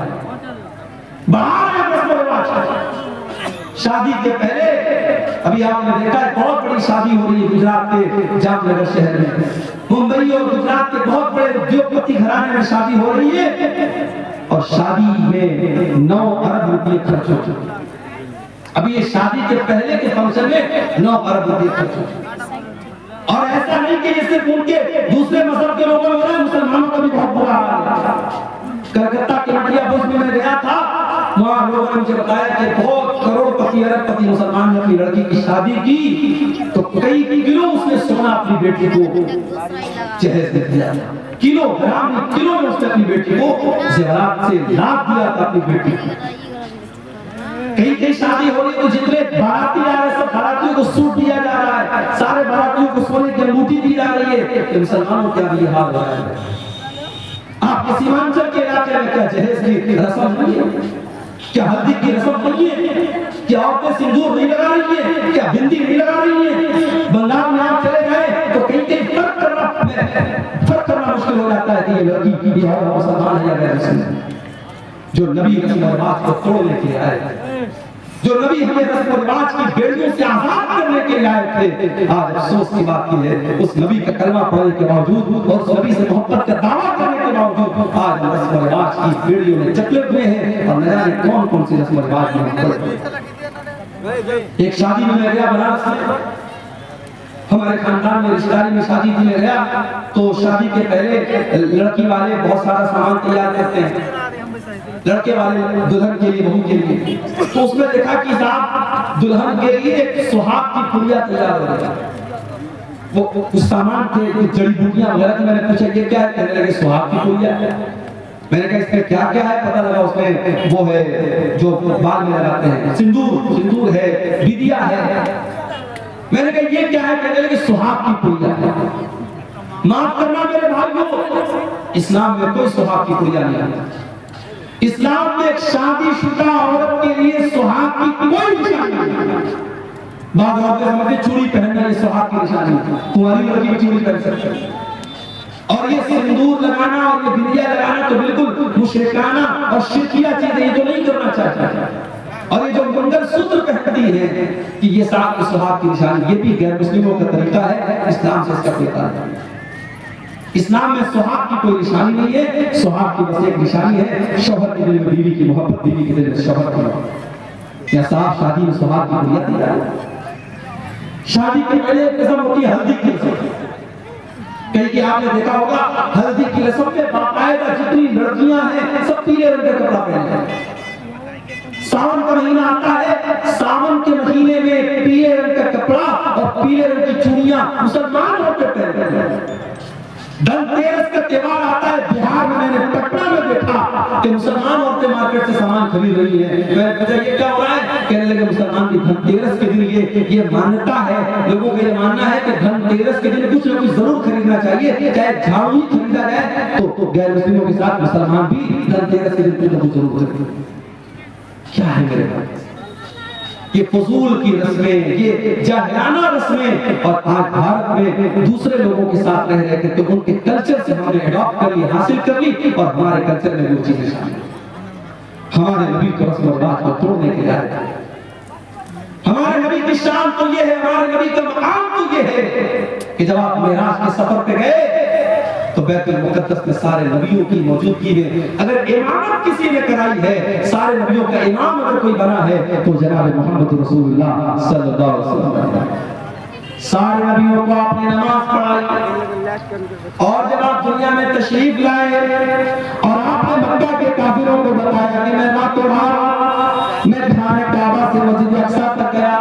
بڑھا رہے ہیں رسم و رواج کو۔ شادی کے پہلے ابھی آپ نے دیکھا ہے بہت بڑی شادی ہو رہی ہے گجرات کے جام نگر شہر میں، ممبئی اور گجرات کے بہت بڑے ادیوگپتی گھرانے میں شادی ہو رہی ہے اور شادی میں 9 ارب روپے خرچ ہو چکے۔ ابھی یہ شادی کے پہلے کے فنکشن میں 9 ارب روپے خرچ ہو چکے، اور ایسا نہیں کہ یہ صرف ان کے دوسرے مذہب کے لوگوں میں ہو رہا ہے، مسلمانوں کا بھی بہت برا حال ہے۔ کلکتہ کے مٹیا بس میں گیا تھا، وہاں لوگوں نے مجھے بتایا کہ بہت کروڑ پتی ارب پتی مسلمان نے اپنی لڑکی کی شادی کی تو کئی کلو اس نے سونا اپنی بیٹی کو جہیز دے دیا، کلو گرام کلو میں اس نے اپنی بیٹی کو زیورات سے لاد دیا تھا اپنی بیٹی کو۔ کئی شادی ہو رہی تو جتنے باراتی آ رہے سب باراتیوں کو سوٹ دیا جا رہا ہے، سارے باراتیوں کو سونے کی انگوٹھی دی جا رہی ہے، کہ مسلمانوں کیا بھی حال ہو رہا ہے۔ آپ کے سیمانچل کے علاقے میں کیا جہیز کی رسم نہیں ہے؟ کیا ہلدی کی رسم نہیں ہے؟ کیا عورتیں سندور نہیں لگا رہی ہیں؟ کیا بندی نہیں لگا رہی ہیں؟ بنگال میں آپ چلے گئے تو کہیں فرق کرنا مشکل ہو جاتا ہے کہ یہ لڑکی یہ اور مسلمان ہے یا غیر مسلمان۔ جو نبی رسم و رواج کو توڑنے کے لیے آئے، جو نبی ہمیں رسم و رواج کی بیڑیوں سے آزاد کرنے کے لیے آئے تھے، آج افسوس کی بات یہ ہے اس نبی کا کلمہ پڑھنے کے باوجود اور اس نبی سے محبت کا دعویٰ کرنے کے باوجود آج رسم و رواج کی بیڑیوں میں جکڑے ہوئے ہیں اور نہ جانے کون کون سی رسم و رواج میں پڑے۔ ایک شادی میں گیا بنارس میں، ہمارے خاندان میں رشتہ داری میں شادی میں گیا تو شادی کے پہلے لڑکی والے بہت سارا سامان تیار کرتے ہیں لڑکے والے دلہن کے لیے بہو کے لیے، تو اس میں دیکھا کہ صاحب دلہن کے لیے ایک سہاگ کی پھلیاں تیار ہو رہی ہے، وہ کچھ سامان تھے کچھ جڑی بوٹیاں وغیرہ، میں نے پوچھا یہ کیا ہے؟ کہنے لگے سہاگ کی پھلیاں۔ میں نے کہا اس میں کیا کیا ہے؟ پتہ لگا اس میں وہ ہے جو بال میں لگاتے ہیں، سندور ہے، بیدیا ہے۔ میں نے کہا یہ کیا ہے؟ کہنے لگے سہاگ کی پھلیاں۔ معاف کرنا میرے بھائیوں، اسلام میں کوئی سہاگ کی پھلیاں نہیں ہے۔ اسلام میں ایک شادی شدہ عورت کے لیے سہاگ کی کوئی نشانی نہیں ہے۔ بعض عورتیں سمجھتے چوڑی پہننا یہ سہاگ کی نشانی ہے، کنواری لڑکی بھی چوڑی پہن سکتے ہیں، اور یہ سندور لگانا اور یہ بندیا لگانا تو بالکل مشرکانہ اور شرکیہ چیزیں، یہ تو نہیں کرنا چاہتا۔ اور یہ جو منگل سوتر پہنتی ہے کہ یہ سہاگ کی نشانی، یہ بھی غیر مسلموں کا طریقہ ہے، اسلام سے اس کا کوئی تعلق نہیں۔ اسلام میں سہاگ کی کوئی نشانی نہیں ہے، سہاگ کی بس ایک نشانی ہے شوہر کے دل میں بیوی کی محبت، بیوی کے دل میں شوہر کی محبت۔ یا صاحب شادی میں سہاگ کی بنیاد دی جائے۔ شادی کے پہلے ایک رسم ہوتی ہے ہلدی کی رسم، کہیں کہ آپ نے دیکھا ہوگا ہلدی کی رسم میں باقاعدہ جتنی لڑکیاں ہیں سب پیلے رنگ کا کپڑا پہنتے ہیں۔ ساون کا مہینہ آتا ہے، ساون کے مہینے میں پیلے رنگ کا کپڑا اور پیلے رنگ کی چوڑیاں مسلمان عورتیں پہنتے ہیں۔ دھن تیرس کا تہوار آتا ہے، بہار میں نے پٹنہ میں دیکھا کہ مسلمان عورتیں مارکیٹ سے سامان خرید رہی ہیں۔ میں نے کہا یہ کیا ہو رہا ہے؟ کہنے لگے مسلمان کی دھن تیرس کے دن یہ مانتا ہے، لوگوں کا یہ ماننا ہے کہ دھن تیرس کے دن کچھ نہ کچھ ضرور خریدنا چاہیے، چاہے جھاڑو ہی خریدا جائے تو غیر مسلموں کے ساتھ مسلمان بھی دھن تیرس کے دن کچھ نہ کچھ ضرور خریدیں۔ کیا ہے میرے بھائی؟ یہ فضول کی رسمیں، یہ جاہلانہ رسمیں، اور آج بھارت میں دوسرے لوگوں کے ساتھ رہ رہے تھے تو ان کے کلچر سے ہم نے اڈاپٹ کر لی، حاصل کر لی، اور ہمارے کلچر میں وہ چیزیں شامل ہیں۔ ہمارے نبی کو رسم و رواج کو توڑنے کے لیے، ہمارے نبی کی شان تو یہ ہے، ہمارے نبی کا مقام تو یہ ہے کہ جب آپ معراج کے سفر پہ گئے تو بیت المقدس میں سارے نبیوں کی موجودگی میں اگر امامت کسی نے کرائی ہے، سارے نبیوں کا امام اگر کوئی بنا ہے تو جناب محمد رسول اللہ صلی اللہ علیہ وسلم۔ سارے نبیوں کو آپ نے نماز پڑھائی، اور جب آپ دنیا میں تشریف لائے اور آپ نے مکہ کے کافروں کو بتایا کہ میں راتوں رات میں خانہ کعبہ سے مسجد اقصی تک گیا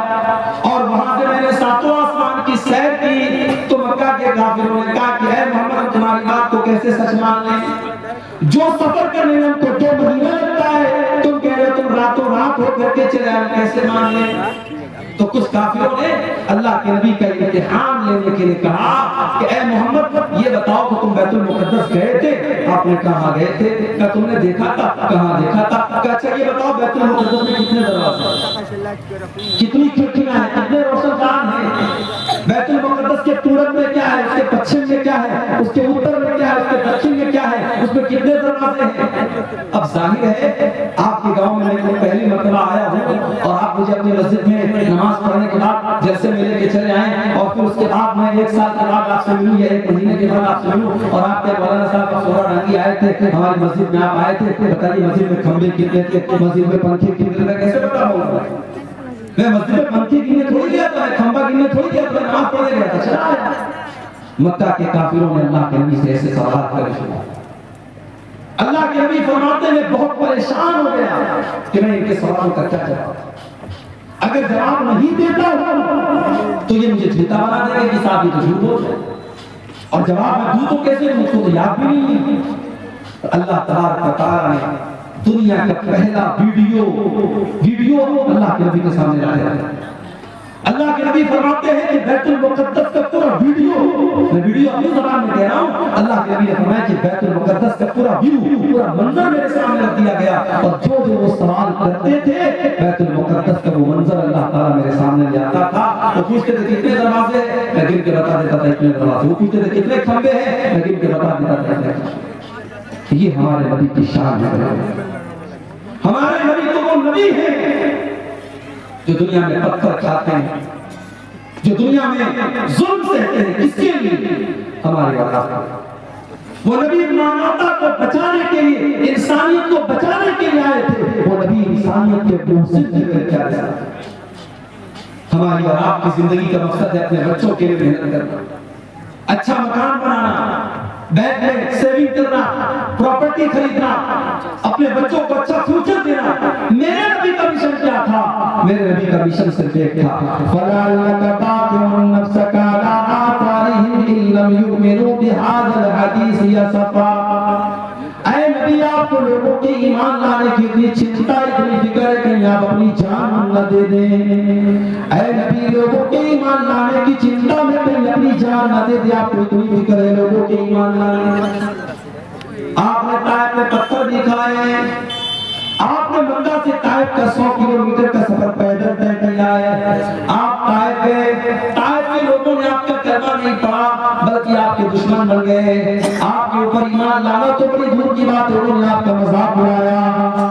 اور وہاں سے میں نے ساتوں آسمان کی سیر کی، تو مکہ کے کافروں نے کہا کہ اے محمد تمہاری بات کو کیسے سچ مان لیں؟ جو سفر کرنے میں ہم کو 2 مہینے لگتا ہے تم کہہ رہے ہو تم راتوں رات ہو کر کے چلے ہم کیسے مان لیں؟ تو کچھ کافروں نے اللہ کے نبی کا امتحان لینے کے لیے کہا کہ اے محمد یہ بتاؤ کہ تم بیت المقدس گئے تھے؟ آپ نے کہا گئے تھے۔ کہا تم نے دیکھا تھا؟ کہاں دیکھا تھا؟ کہا اچھا یہ بتاؤ بیت المقدس میں کتنے دروازے ہیں، کتنی کھڑکیاں ہیں، کتنے روشن دان ہیں؟ بیت المقدس کے پورب میں کیا ہے، اس کے پچھم میں کیا ہے، اس کے اتر میں کیا ہے، اس کے دکشن میں کیا ہے، اس میں کتنے دروازے ہیں؟ اب ظاہر ہے آپ کے گاؤں میں میں پہلی مرتبہ آیا ہوں اور آپ مجھے اپنی مسجد میں نماز پڑھنے کے بعد جلسے میں لے کے چلے آئیں اور پھر اس کے بعد میں 1 سال کے بعد آپ سے ملوں یا 1 مہینے کے بعد آپ سے ملوں اور آپ کے مولانا صاحب کا سورا ڈانگی آئے تھے ہماری مسجد میں، آپ آئے تھے، بتائیے مسجد میں کھمبے کتنے تھے، مسجد میں پنکھے کتنے تھے، کیسے پتا ہوگا؟ میں مسجد میں پنکھے گننے تھوڑی گیا تھا، میں کھمبا گننے تھوڑی گیا تھا، نماز پڑھنے گیا تھا، چلا آیا۔ مکہ کے کافروں نے اللہ کے نبی سے ایسے سوالات کرے شروع، اللہ کے نبی فرماتے میں بہت پریشان ہو گیا کہ میں ان کے سوالوں کا کیا جواب، اگر جواب نہیں دیتا تو یہ مجھے جھوٹا بنا دے گا کہ صاحب یہ تو جھوٹ بول رہے ہیں، اور جواب میں دوں تو کیسے، مجھ کو تو یاد بھی نہیں ہے۔ تو اللہ تبارک و تعالیٰ نے دنیا کا پہلا ویڈیو اللہ کے نبی کے سامنے لایا۔ اللہ کے نبی فرماتے ہیں کہ بیت المقدس کا پورا میں ویڈیو اپنی زبان میں کہہ رہا ہوں، اللہ کے نبی نے فرمایا کہ بیت المقدس کا پورا منظر میرے سامنے رکھ دیا گیا، اور جو وہ سوال کرتے تھے بیت المقدس کا وہ منظر اللہ تعالیٰ میرے سامنے لے آتا تھا۔ وہ پوچھتے تھے کتنے دروازے ہیں، میں گن کے بتا دیتا تھا اتنے دروازے، وہ پوچھتے تھے کتنے کھمبے ہیں، میں گن کے بتا دیتا تھا۔ یہ ہمارے نبی کی شان ہے، ہمارے نبی تو وہ نبی ہیں جو دنیا میں پتھر کھاتے ہیں، جو دنیا میں ظلم سہتے ہیں، کس کے لیے؟ ہمارے وطن۔ وہ نبی مانوتا کو بچانے کے لیے، انسانیت کو بچانے کے لیے آئے تھے، وہ نبی انسانیت کے محسن کے لیے کیا رہا۔ ہماری اور آپ کی زندگی کا مقصد ہے اپنے بچوں کے لیے محنت کرنا، اچھا مکان بنانا، بینک میں سیونگ کرنا، پراپرٹی خریدنا، اپنے بچوں کو اچھا فیوچر دینا۔ میرے نبی کا مشن کیا تھا؟ میرے نبی کا مشن صرف ایک تھا، فَلَعَلَّكَ بَاخِعٌ نَفْسَكَ عَلَىٰ آثَارِهِمْ إِن لَّمْ يُؤْمِنُوا بِهَٰذَا الْحَدِيثِ أَسَفًا۔ اے نبی آپ کو لوگوں کے ایمان لانے کی اتنی چنتا اتنی فکر ہے کہ آپ اپنی جان نہ دے دیں۔ اے نبی لوگوں کے ایمان لانے کی چنتا میں کہیں اپنی جان نہ دے دیں، آپ کو اتنی فکر ہے لوگوں کے ایمان لانے۔ آپ نے طائف میں پتھر دکھائے، آپ نے مکہ سے طائف کا 100 کلومیٹر کا سفر پیدل طے کیا ہے۔ آپ طائف کے لوگوں نے آپ کا کلمہ نہیں پڑھا بلکہ آپ کے دشمن بن گئے، آپ کے اوپر ایمان لانا تو بڑی دور کی بات ہے، انہوں نے آپ کا مذاق اڑایا۔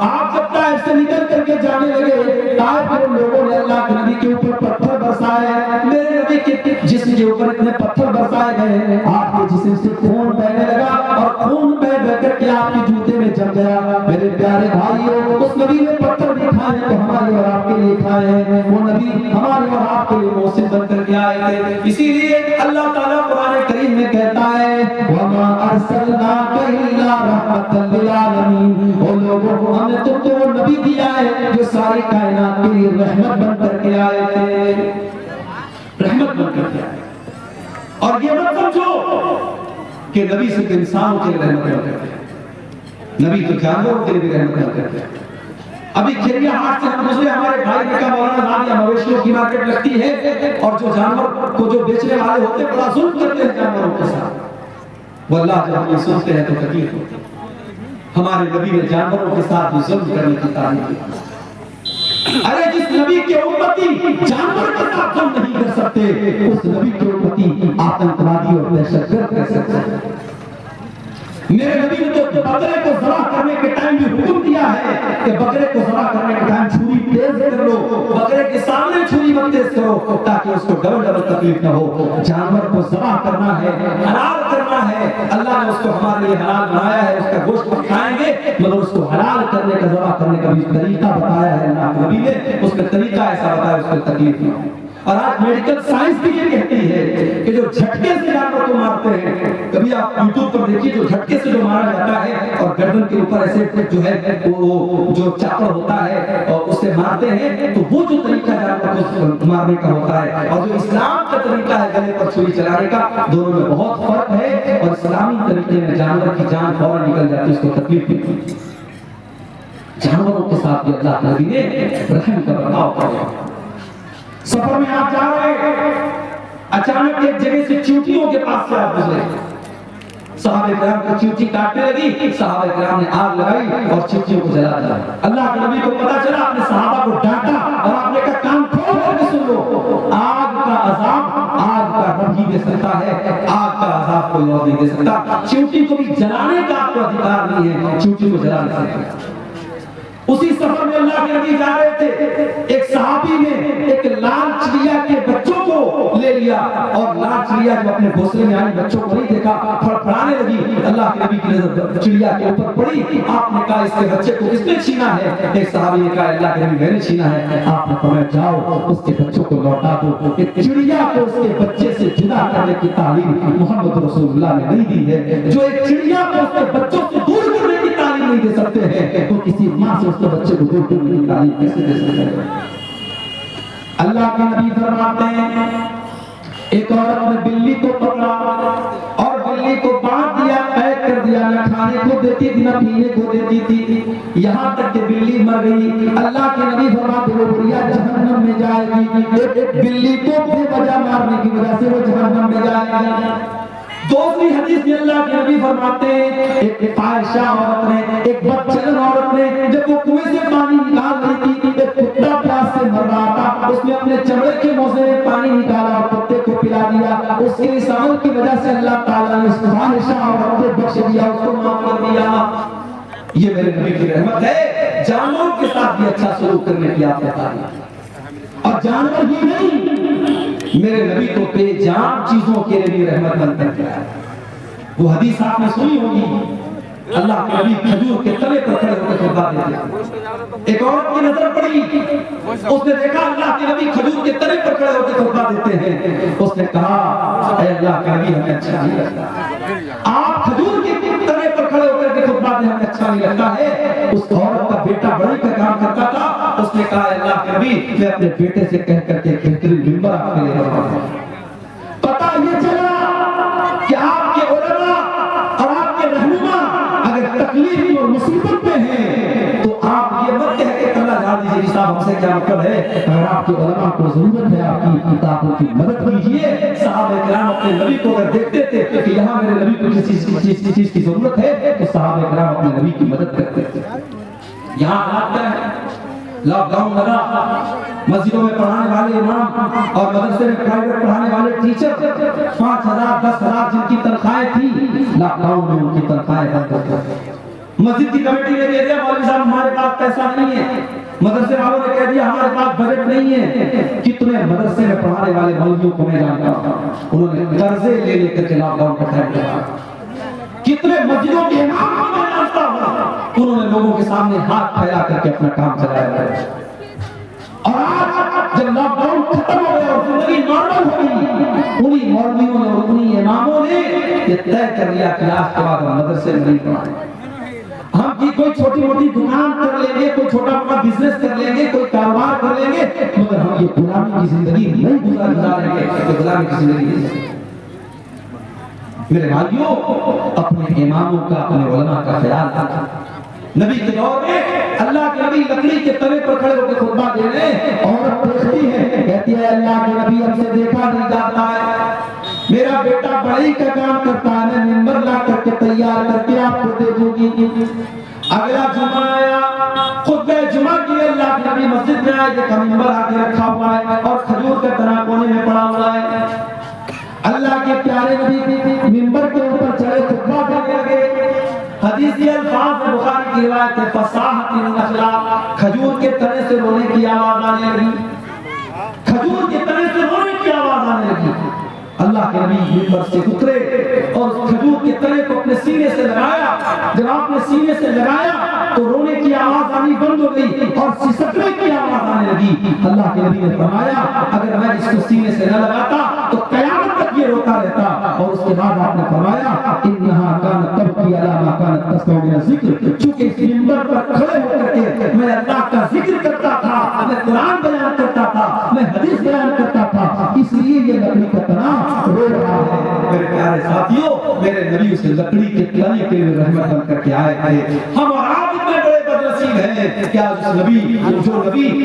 آپ جب طائف سے نکل کر کے جانے لگے، طائف کے لوگوں نے اللہ کے نبی کے اوپر پتھر برسائے، میرے نبی کے جسم کے اوپر اتنے پتھر برسائے گئے، آپ کے جسم سے خون بہنے لگا اور خون بہ کر کے آپ کے جوتے میں جم گیا۔ میرے پیارے بھائیوں، اس نبی نے پتھر بھی کھائے تو ہمارے اور آپ کے لیے کھائے ہیں، وہ نبی ہمارے اور آپ کے لیے محسن بن کر کے آئے تھے۔ اسی لیے اللہ تعالیٰ قرآن کریم میں کہتا ہے وَمَا أَرْسَلْنَاكَ إِلَّا رَحْمَةً لِّلْعَالَمِينَ، وہ لوگوں کو ہم نے تم کو وہ نبی دیا ہے جو ساری کائنات کے لیے رحمت بن کر کے آئے تھے، رحمت بن کر کے آئے۔ اور یہ مت سمجھو کہ نبی صرف انسانوں کے لیے رحمت بن کر کے آئے، نبی تو جانوروں کے لیے بھی رحمت بن کر کے آئے۔ ابھی کھیریا ہاتھ سے ہم دوسرے ہمارے بھائی نے کہا مولانا صاحب یا مویشیوں کی مارکیٹ لگتی ہے اور جو جانور کو جو بیچنے والے ہوتے ہیں بڑا ظلم کرتے ہیں جانوروں کے ساتھ، واللہ جب ہم یہ سنتے ہیں تو تکلیف ہوتی ہے۔ ہمارے نبی نے جانوروں کے ساتھ ظلم کرنے کی تعلیم دی۔ ارے جس نبی کے امتی جانور کے ساتھ ظلم نہیں کر سکتے، اس نبی کے امتی آتنکوادی اور دہشت گرد کر سکتے ہیں۔ میرے نبی نے تو بکرے کو ذبح کرنے کے ٹائم بھی حکم دیا ہے کہ بکرے کو ذبح کرنے کے ٹائم چھری تیز کر لو، بکرے کے سامنے چھری مت تیز کرو تاکہ اس کو ڈبل تکلیف نہ ہو۔ جانور کو ذبح کرنا ہے، حلال کرنا ہے، اللہ نے اس کو ہمارے لیے حلال بنایا ہے، اس کا گوشت کو کھائیں گے مگر اس کو حلال کرنے کا، ذبح کرنے کا بھی طریقہ بتایا ہے اللہ کے نبی نے، اس کا طریقہ ایسا بتایا اس کو تکلیف نہ ہو۔ اور آج میڈیکل سائنس بھی یہ کہتی ہے کہ جو جھٹکے سے جانور کو مارتے ہیں، کبھی آپ یوٹیوب پر دیکھیے جو جھٹکے سے جو مارا جاتا ہے اور گردن کے اوپر ایسے جو ہے وہ جو چاپڑ ہوتا ہے اور اس سے مارتے ہیں، تو وہ جو طریقہ جانور کو مارنے کا ہوتا ہے اور جو اسلام کا طریقہ ہے گلے پر چھری چلانے کا، دونوں میں بہت فرق ہے۔ اور اسلامی طریقے میں جانور کی جان فوراً نکل جاتی ہے، اس کو تکلیف نہیں ہوتی۔ جانوروں کے ساتھ بھی اللہ نبی نے رحم کا برتاؤ کیا۔ سفر میں آپ جا رہے ہیں، اچانک ایک جگہ سے چیونٹیوں کے پاس سے آپ گزرے، صحابہ کرام کو چیونٹی کاٹنے لگی، صحابہ کرام نے آگ لگائی اور چیونٹیوں کو جلا دیا۔ اللہ کے نبی کو پتا چلا، آپ نے صحابہ کو ڈانٹا اور آپ نے کہا کان کھول کر کے سن لو، آگ کا عذاب آگ کا رب ہی دے سکتا ہے، آگ کا عذاب کوئی اور نہیں دے سکتا۔ چیونٹی کو بھی جلانے کا آپ کو ادھیکار نہیں ہے، چیونٹی کو جلا نہیں سکتا۔ اسی سفر میں اللہ کے نبی جا رہے تھے، ایک صحابی نے ایک لال چڑیا کے بچوں کو لے لیا اور لال چڑیا جو اپنے گھونسلے میں آئی بچوں کو نہیں دیکھا، پھڑپھڑانے لگی۔ اللہ کے نبی کی نظر چڑیا کے اوپر پڑی، آپ نے کہا اس کے بچے کو کس نے چھینا ہے؟ ایک صحابی نے کہا اللہ کے نبی میں نے چھینا ہے۔ آپ نے فرمایا جاؤ اس کے بچوں کو لوٹا دو۔ ایک چڑیا کو اس کے بچے سے جدا کرنے کی تعلیم محمد رسول اللہ نے نہیں دی ہے۔ جو ایک چڑیا کو اس کے بچوں سے دور کرنے کی تعلیم نہیں دے سکتے ہیں، تو کسی ماں سے اس کے بچے کو دور کرنے کی تعلیم کیسے دے سکتے ہیں؟ اللہ کے نبی فرماتے ہیں ایک عورت نے بلی کو پکڑا اور بلی کو باندھ دیا، قید کر دیا، نہ کھانے کو دیتی تھی نہ پینے کو دیتی تھی، یہاں تک کہ بلی مر گئی۔ اللہ کے نبی فرماتے ہیں وہ بڑیا جہنم میں جائے گی، ایک بلی کو بے وجہ مارنے کی وجہ سے وہ جہنم میں جائے گی۔ دوسری حدیث میں اللہ کے نبی فرماتے ہیں ایک فاحشہ عورت نے، ایک بدچلن عورت نے، جب وہ کنویں سے پانی نکال رہی تھی، ایک کتا پیاس سے مر رہا تھا، اس نے اپنے چمڑے کے موزے میں پانی نکالا اور کتے کو پلا دیا۔ اس کے اس عمل کی وجہ سے اللہ تعالیٰ نے اس فاحشہ عورت کو بخش دیا، اس کو معاف کر دیا۔ یہ میرے نبی کی رحمت ہے، جانوروں کے ساتھ بھی اچھا سلوک کرنے کی آپ نے تعلیم، اور جانور ہی نہیں میرے نبی کو بے جان چیزوں کے لیے بھی رحمت بن کر دیا ہے۔ وہ حدیث آپ نے سنی ہوگی، اللہ کے نبی کھجور کے تلے پر کھڑے ہو کر خطبہ دیتے، ایک عورت کی نظر پڑی، اس نے دیکھا اللہ کے نبی کھجور کے تلے پر کھڑے ہو کر خطبہ دیتے ہیں، اس نے کہا اے اللہ کے نبی ہمیں اچھا نہیں لگتا، آپ کھجور کے تلے پر کھڑے ہو کر کے خطبہ دیں ہمیں اچھا نہیں لگتا ہے۔ اس عورت کا بیٹا بڑی کا کام کرتا تھا، اس نے کہا اللہ کے نبی میں اپنے بیٹے سے کہہ کر کے ایک بہترین ممبر آپ کے لیے رہا ہوں۔ پتہ یہ چلا کہ آپ کے علماء اور آپ کے رہنما اگر تکلیف اور مصیبت میں ہیں تو آپ یہ مت کہہ کے اللہ جان دیجیے کہ صاحب ہم سے کیا مطلب ہے، اگر آپ کے علماء کو ضرورت ہے آپ کی کتابوں کی مدد کیجیے۔ صحابہ کرام اپنے نبی کو اگر دیکھتے تھے کہ یہاں میرے نبی کو کسی چیز کی ضرورت ہے تو صحابہ کرام اپنے نبی کی مدد کرتے تھے۔ یہاں حالات کیا ہے؟ لاک ڈاؤن لگا، مسجدوں میں پڑھانے والے امام اور مدرسے میں پرائیویٹ پڑھانے والے ٹیچر 5,000 10,000 جن کی تنخواہیں تھی، لاک ڈاؤن میں ان کی تنخواہیں بند کر دی۔ مسجد کی کمیٹی نے کہہ دیا مولوی صاحب ہمارے پاس پیسہ نہیں ہے، مدرسے والوں نے کہہ دیا ہمارے پاس بجٹ نہیں ہے۔ کتنے مدرسے میں پڑھانے والے مولویوں کو میں جانتا ہوں انہوں نے قرضے لے لے کر کے لاک ڈاؤن کا ٹائم کیا۔ کتنے مسجدوں کے امام کو میں جانتا ہوں انہوں نے لوگوں کے سامنے ہاتھ پھیلا کر کے اپنا کام چلایا ہے۔ اور آج جب لاک ڈاؤن ختم ہو گیا اور زندگی نارمل ہو گئی، انہی مولویوں نے اور انہی اماموں نے یہ طے کر لیا کہ آج کے بعد ہم مدرسے میں نہیں پڑھائیں، ہم کی کوئی چھوٹی موٹی دکان کر لیں گے، کوئی چھوٹا موٹا بزنس کر لیں گے، کوئی کاروبار کر لیں گے، مگر ہم یہ غلامی کی زندگی نہیں گزاریں گے، یہ غلامی کی زندگی نہیں۔ میرے بھائیوں اپنے اماموں کا اپنے علماء کا خیال رکھا۔ نبی کے دور میں اللہ کے نبی لکڑی کے تلے پر کھڑے ہو کے خطبہ دے رہے ہیں، عورت دیکھتی ہے کہتی ہے اللہ کے نبی ہم سے دیکھا نہیں جاتا ہے، میرا بیٹا بڑائی کا کام کرتا ہے، میں ممبر لا کر کے تیار کر کے آپ کو دے دوں گی۔ اگلا جمعہ آیا، خطبہ جمعہ کی اللہ کے نبی مسجد میں آئے، دیکھا ممبر آگے رکھا ہوا ہے اور کھجور کا تنا کونے میں پڑا ہوا ہے۔ اللہ کے پیارے نبی ممبر کے اوپر چڑھے خطبہ دینے لگے، حدیث کے الفاظ میں بخاری کی روایت ہے فصاحت النخلا، کھجور کے تنے سے رونے کی آواز آنے لگی، کھجور کے تنے سے رونے کی آواز آنے لگی۔ اللہ کے نبی منبر سے اترے اور اس کھجور کے تنے کو اپنے سینے سے لگایا، جب آپ نے سینے سے لگایا تو رونے کی آواز آنی بند ہو گئی اور سسکنے کی آواز آنے لگی۔ اللہ کے نبی نے فرمایا اگر میں اس کو سینے سے نہ لگاتا تو قیامت تک یہ روتا رہتا، اور اس کے بعد آپ نے فرمایا انہا کانت تبکی علی ما کانت تسمع من الذکر، چونکہ اس منبر پر کھڑے ہو کر کے میں اللہ کا ذکر کرتا تھا، میں قرآن بیان کرتا تھا، میں حدیث بیان کرتا تھا، اس لیے یہ لکڑی کا تنا رو رہا ہے۔ میرے پیارے ساتھیوں، میرے نبی اس لکڑی کے تنے کے لیے رحمت بن کر کے آئے تھے۔ ہم اور آپ اتنے بڑے بدنصیب ہیں کہ آج اس نبی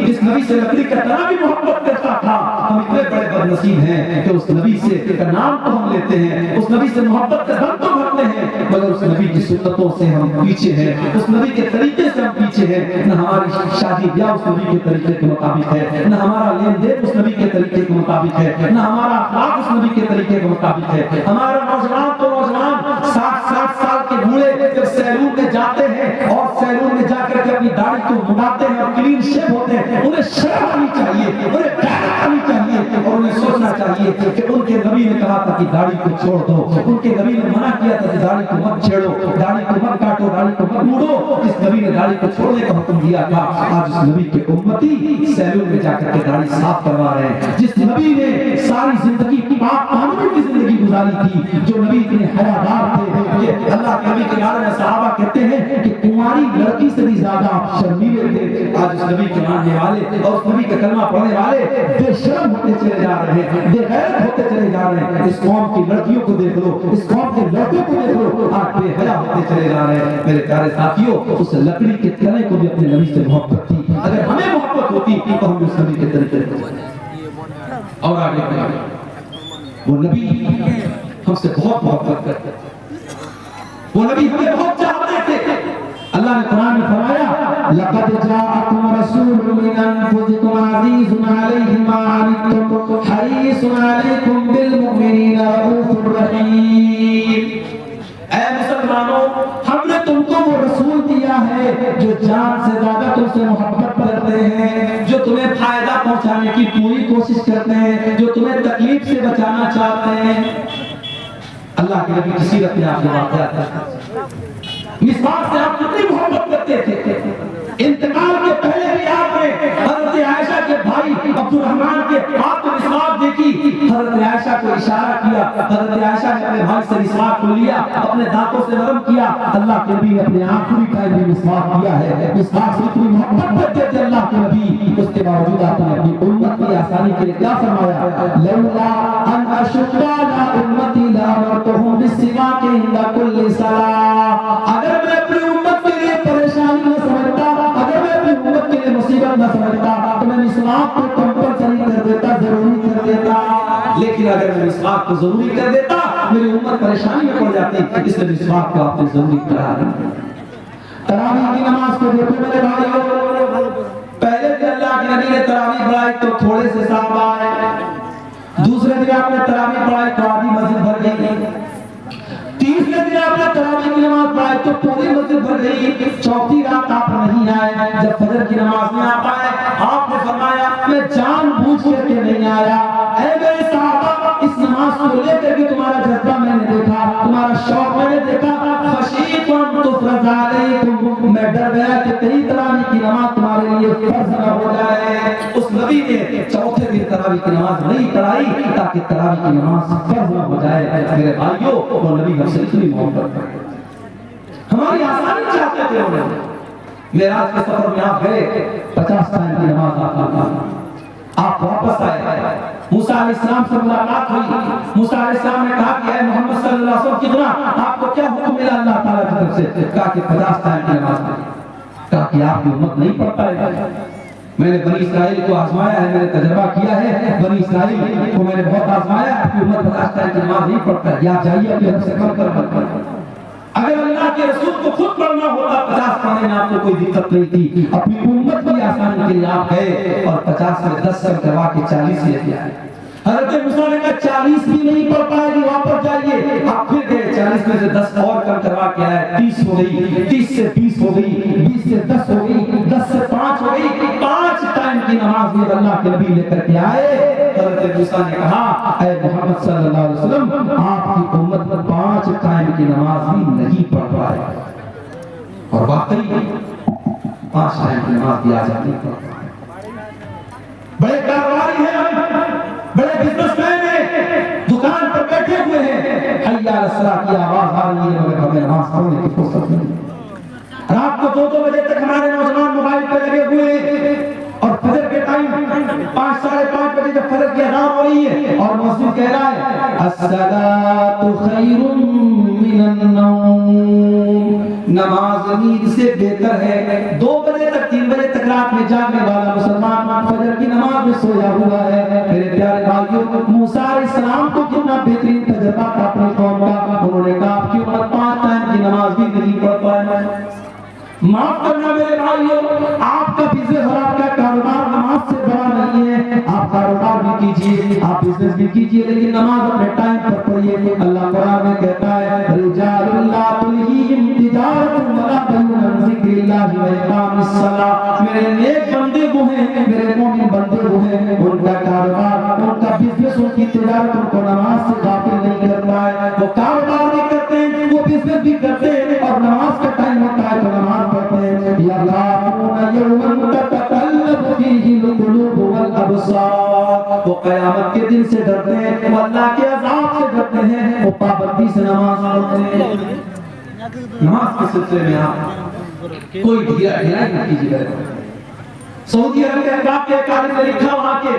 جس نبی سے لکڑی کا تنا بھی محبت کرتا تھا، ہم اتنے بڑے بدنصیب ہیں کہ اس نبی سے کا نام تو ہم لیتے ہیں، اس نبی سے محبت کا دم تو بھرتے ہیں، مگر اس نبی کی سنتوں سے ہم پیچھے ہیں، اس نبی کے طریقے سے ہم پیچھے ہیں۔ نہ ہماری شادی بیاہ اس نبی کے طریقے کے مطابق ہے، نہ ہمارا لین دین اس نبی کے طریقے کے مطابق ہے، نہ ہمارا اخلاق اس نبی کے طریقے کے مطابق ہے۔ ہمارا نوجوان تو نوجوان 60 سال کے بوڑھے جب سیلون میں جاتے ہیں اور سیلون میں جا کر کے اپنی داڑھی کو مڑاتے ہیں اور کلین شیو ہوتے ہیں، انہیں شرم آنی چاہیے، انہیں غیرت آنی چاہیے، اور انہیں سوچنا چاہیے کہ ان کے نبی نے کہا تھا کہ داڑھی کو چھوڑ دو، ان کے نبی نے منع کیا تھا کہ داڑھی کو مت چھیڑو، داڑھی کو مت کاٹو، داڑھی کو مت موڑو، جس نبی نے داڑھی کو چھوڑنے کا حکم دیا تھا آج اس نبی کے امتی سیلون میں جا کر کے داڑھی صاف کروا رہے ہیں۔ جس نبی نے ساری زندگی پاک قانون کی زندگی گزاری تھی، جو نبی اتنے حیادار تھے کہ اللہ کے نبی کے بارے میں صحابہ کہتے ہیں کہ تمہاری لڑکی سے بھی زیادہ آپ شرمیلے تھے، آج اس نبی کے ماننے والے اور اس نبی کا کلمہ پڑھنے والے بے شرم ہوتے چلے جا رہے ہیں، بے غیرت ہوتے چلے جا رہے ہیں۔ اس قوم کی لڑکیوں کو دیکھ لو، اس قوم کے لڑکوں کو دیکھ لو، آج بے حیا ہوتے چلے جا رہے ہیں۔ میرے پیارے ساتھیوں، اس لکڑی کے تنے کو بھی اپنے نبی سے محبت تھی، اگر ہمیں محبت ہوتی تو ہم اس نبی کے طریقے اور آگے وہ نبی ہم سے بہت محبت کرتے تھے، وہ نبی ہمیں بہت چاہتے تھے۔ اللہ نے قرآن میں فرمایا لقد جاءکم رسول من انفسکم عزیز علیہ ما عنتم حریص علیکم بالمؤمنین رؤوف رحیم۔ اے مسلمانوں، ہم نے تم کو وہ رسول دیا ہے جو جان سے زیادہ تم سے محبت کرتے ہیں، جو تمہیں فائدہ پہنچانے کی پوری کوشش کرتے ہیں، جو تمہیں تکلیف سے بچانا چاہتے ہیں۔ اللہ کے نبی کی سیرت میں آپ کے واقعات ہے، مصباح سے آپ کتنی محبت کرتے تھے۔ انتقال کے پہلے بھی آپ نے حضرت عائشہ کے بھائی عبد الرحمن کے ہاتھ میں مسواک دیکھی، حضرت عائشہ کو اشارہ کیا، حضرت عائشہ نے اپنے بھائی سے مسواک کو لیا، اپنے دانتوں سے نرم کیا۔ اللہ کے نبی نے اپنے آخری ٹائم بھی مسواک کیا ہے، مسواک سے اتنی محبت کرتے تھے اللہ کے نبی، اس کے باوجود آپ نے اپنی امت کی آسانی کے لیے کیا فرمایا لولا ان اشق علی امتی لامرتهم بالسواک عند كل صلاۃ۔ اگر میں اپنی امت کے لیے پریشانی نہ سمجھتا، اگر میں اپنی امت کے لیے مصیبت نہ سمجھتا تو میں مسواک کو کمپلسری کر دیتا، ضروری کر دیتا، لیکن اگر میں مسواک کو ضروری کر دیتا میری امت پریشانی میں پڑ جاتی، اس لیے مسواک کو آپ نے ضروری کرا دیا۔ تراویح کی نماز کو دیکھو میرے بھائیو، پہلے دن اللہ کے نبی نے تراویح پڑھائی تو تھوڑے سے صحابہ آئے، دوسرے دن آپ نے تراویح پڑھائی تو آدھی مسجد بھر گئی، تیسرے دن آپ نے تراویح کی نماز پڑھائی تو پوری مسجد بھر گئی، چوتھی رات آپ نہیں آئے، جب فجر کی نماز میں آپ آئے آپ نے فرمایا میں جان بوجھ کر کے نہیں آیا، اے میرے صحابہ اس نماز کو لے کر کے تمہارا جذبہ میں نے دیکھا، تمہارا شوق میں نے دیکھا، خشیت ان تفرض علیکم، میں ڈر گیا کہ کہیں تراویح کی نماز تمہارے لیے فرض نہ ہو جائے۔ اس نبی نے چوتھے دن تراویح کی نماز نہیں پڑھائی تاکہ تراویح کی نماز فرض نہ ہو جائے۔ میرے بھائیوں، وہ نبی ہم سے اتنی محبت کرتے تھے، ہماری آسانی چاہتے تھے انہیں۔ معراج کے سفر میں آپ گئے، 50 ٹائم کی نماز آپ واپس آئے، موسیٰ علیہ السلام سے ملاقات ہوئی، موسیٰ علیہ السلام نے کہا کہ اے محمد صلی اللہ علیہ وسلم کتنا آپ کو کیا حکم ملا اللہ تعالیٰ کی طرف سے؟ کہا کہ 50 ٹائم کی نماز پڑھی، کہا کہ آپ کی امت نہیں پڑھ پائے گا۔ میں نے بنی اسرائیل کو آزمایا ہے، میں نے تجربہ کیا ہے، بنی اسرائیل کو میں نے بہت آزمایا، آپ کی امت 50 ٹائم کی نماز نہیں پڑھتا ہے، یا جائیے اپنے ہم سے کم کر۔ اگر اللہ کے رسول کو خود پڑھنا ہوتا 50 پڑھنے میں آپ کو کوئی دقت نہیں تھی، اپنی امت کی آسانی کے لیے آپ گئے اور 50 میں 10 کم کروا کے 40 لے کے آئے۔ حضرت موسیٰ نے کہا 40 بھی نہیں پڑھ پائے گی، واپس جائیے، آپ پھر گئے 40 میں سے 10 اور کم کروا کے آیا, 30 ہو گئی, 30 سے 20 ہو گئی, 20 سے 10 ہو گئی, 10 سے 5 ہو گئی, 5 ٹائم کی نماز میں اللہ کے نبی لے کر کے آئے. حضرت موسیٰ نے کہا اے محمد صلی اللہ علیہ وسلم, آپ کی امت میں 5 ٹائم کی نماز بھی نہیں پڑھ پائے. اور واقعی 5 ٹائم کی نماز بھی آج نہیں پڑھ پائے. بڑے کاروباری ہیں, بڑے بزنس مین ہیں, دکان پر بیٹھے ہوئے ہیں, حی علی الصلاۃ کی آواز آ رہی ہے مگر ہمیں نماز پڑھنے کی فرصت نہیں. رات کو 2 بجے تک ہمارے نوجوان موبائل پہ لگے ہوئے ہیں, اور فجر کے ٹائم 5 ساڑھے 5 بجے جب فجر کی اذان ہو رہی ہے اور مؤذن کہہ رہا ہے الصلاۃ خیر من النوم, نماز نیند سے بہتر ہے. 2 بجے تک 3 بجے تک رات میں جاگنے والا مسلمان فجر کی نماز میں سویا ہوا ہے. میرے پیارے بھائیوں, موسیٰ علیہ السلام کو کتنا بہترین تجربہ تھا اپنی قوم کا. انہوں نے کہا آپ کی امت 5 ٹائم کی نماز بھی نہیں پڑھ پائے. معاف کرنا میرے بھائیوں, آپ کا بزنس اور آپ کا کاروبار نماز سے بڑا نہیں ہے. آپ کاروبار بھی کیجئے, آپ بزنس بھی کیجئے, لیکن نماز اپنے ٹائم پر پڑھیے. اللہ قرآن میں کہتا ہے رجال لا تلہیہم تجارت ولا بیع عن ذکر اللہ واقام الصلاۃ. میرے نیک بندے وہ ہیں, میرے مومن بندے وہ ہیں, ان کا کاروبار, ان کا بزنس, ان کی تجارت ان کو نماز سے غافل نہیں کرتا ہے. وہ کاروبار بھی کرتے ہیں, وہ بزنس بھی کرتے ہیں, اور نماز کا ٹائم ہوتا ہے تو نماز پڑھتے ہیں. یخافون یوما تتقلب فیہ القلوب والابصار, وہ قیامت کے دن سے ڈرتے ہیں, وہ اللہ کے عذاب سے ڈرتے ہیں, وہ پابندی سے نماز پڑھتے ہیں. نماز کے سلسلے میں آپ کوئی ڈھیلائی نہ کیجیے. سعودی عرب کے احباب کے ایک عالم نے لکھا وہاں کے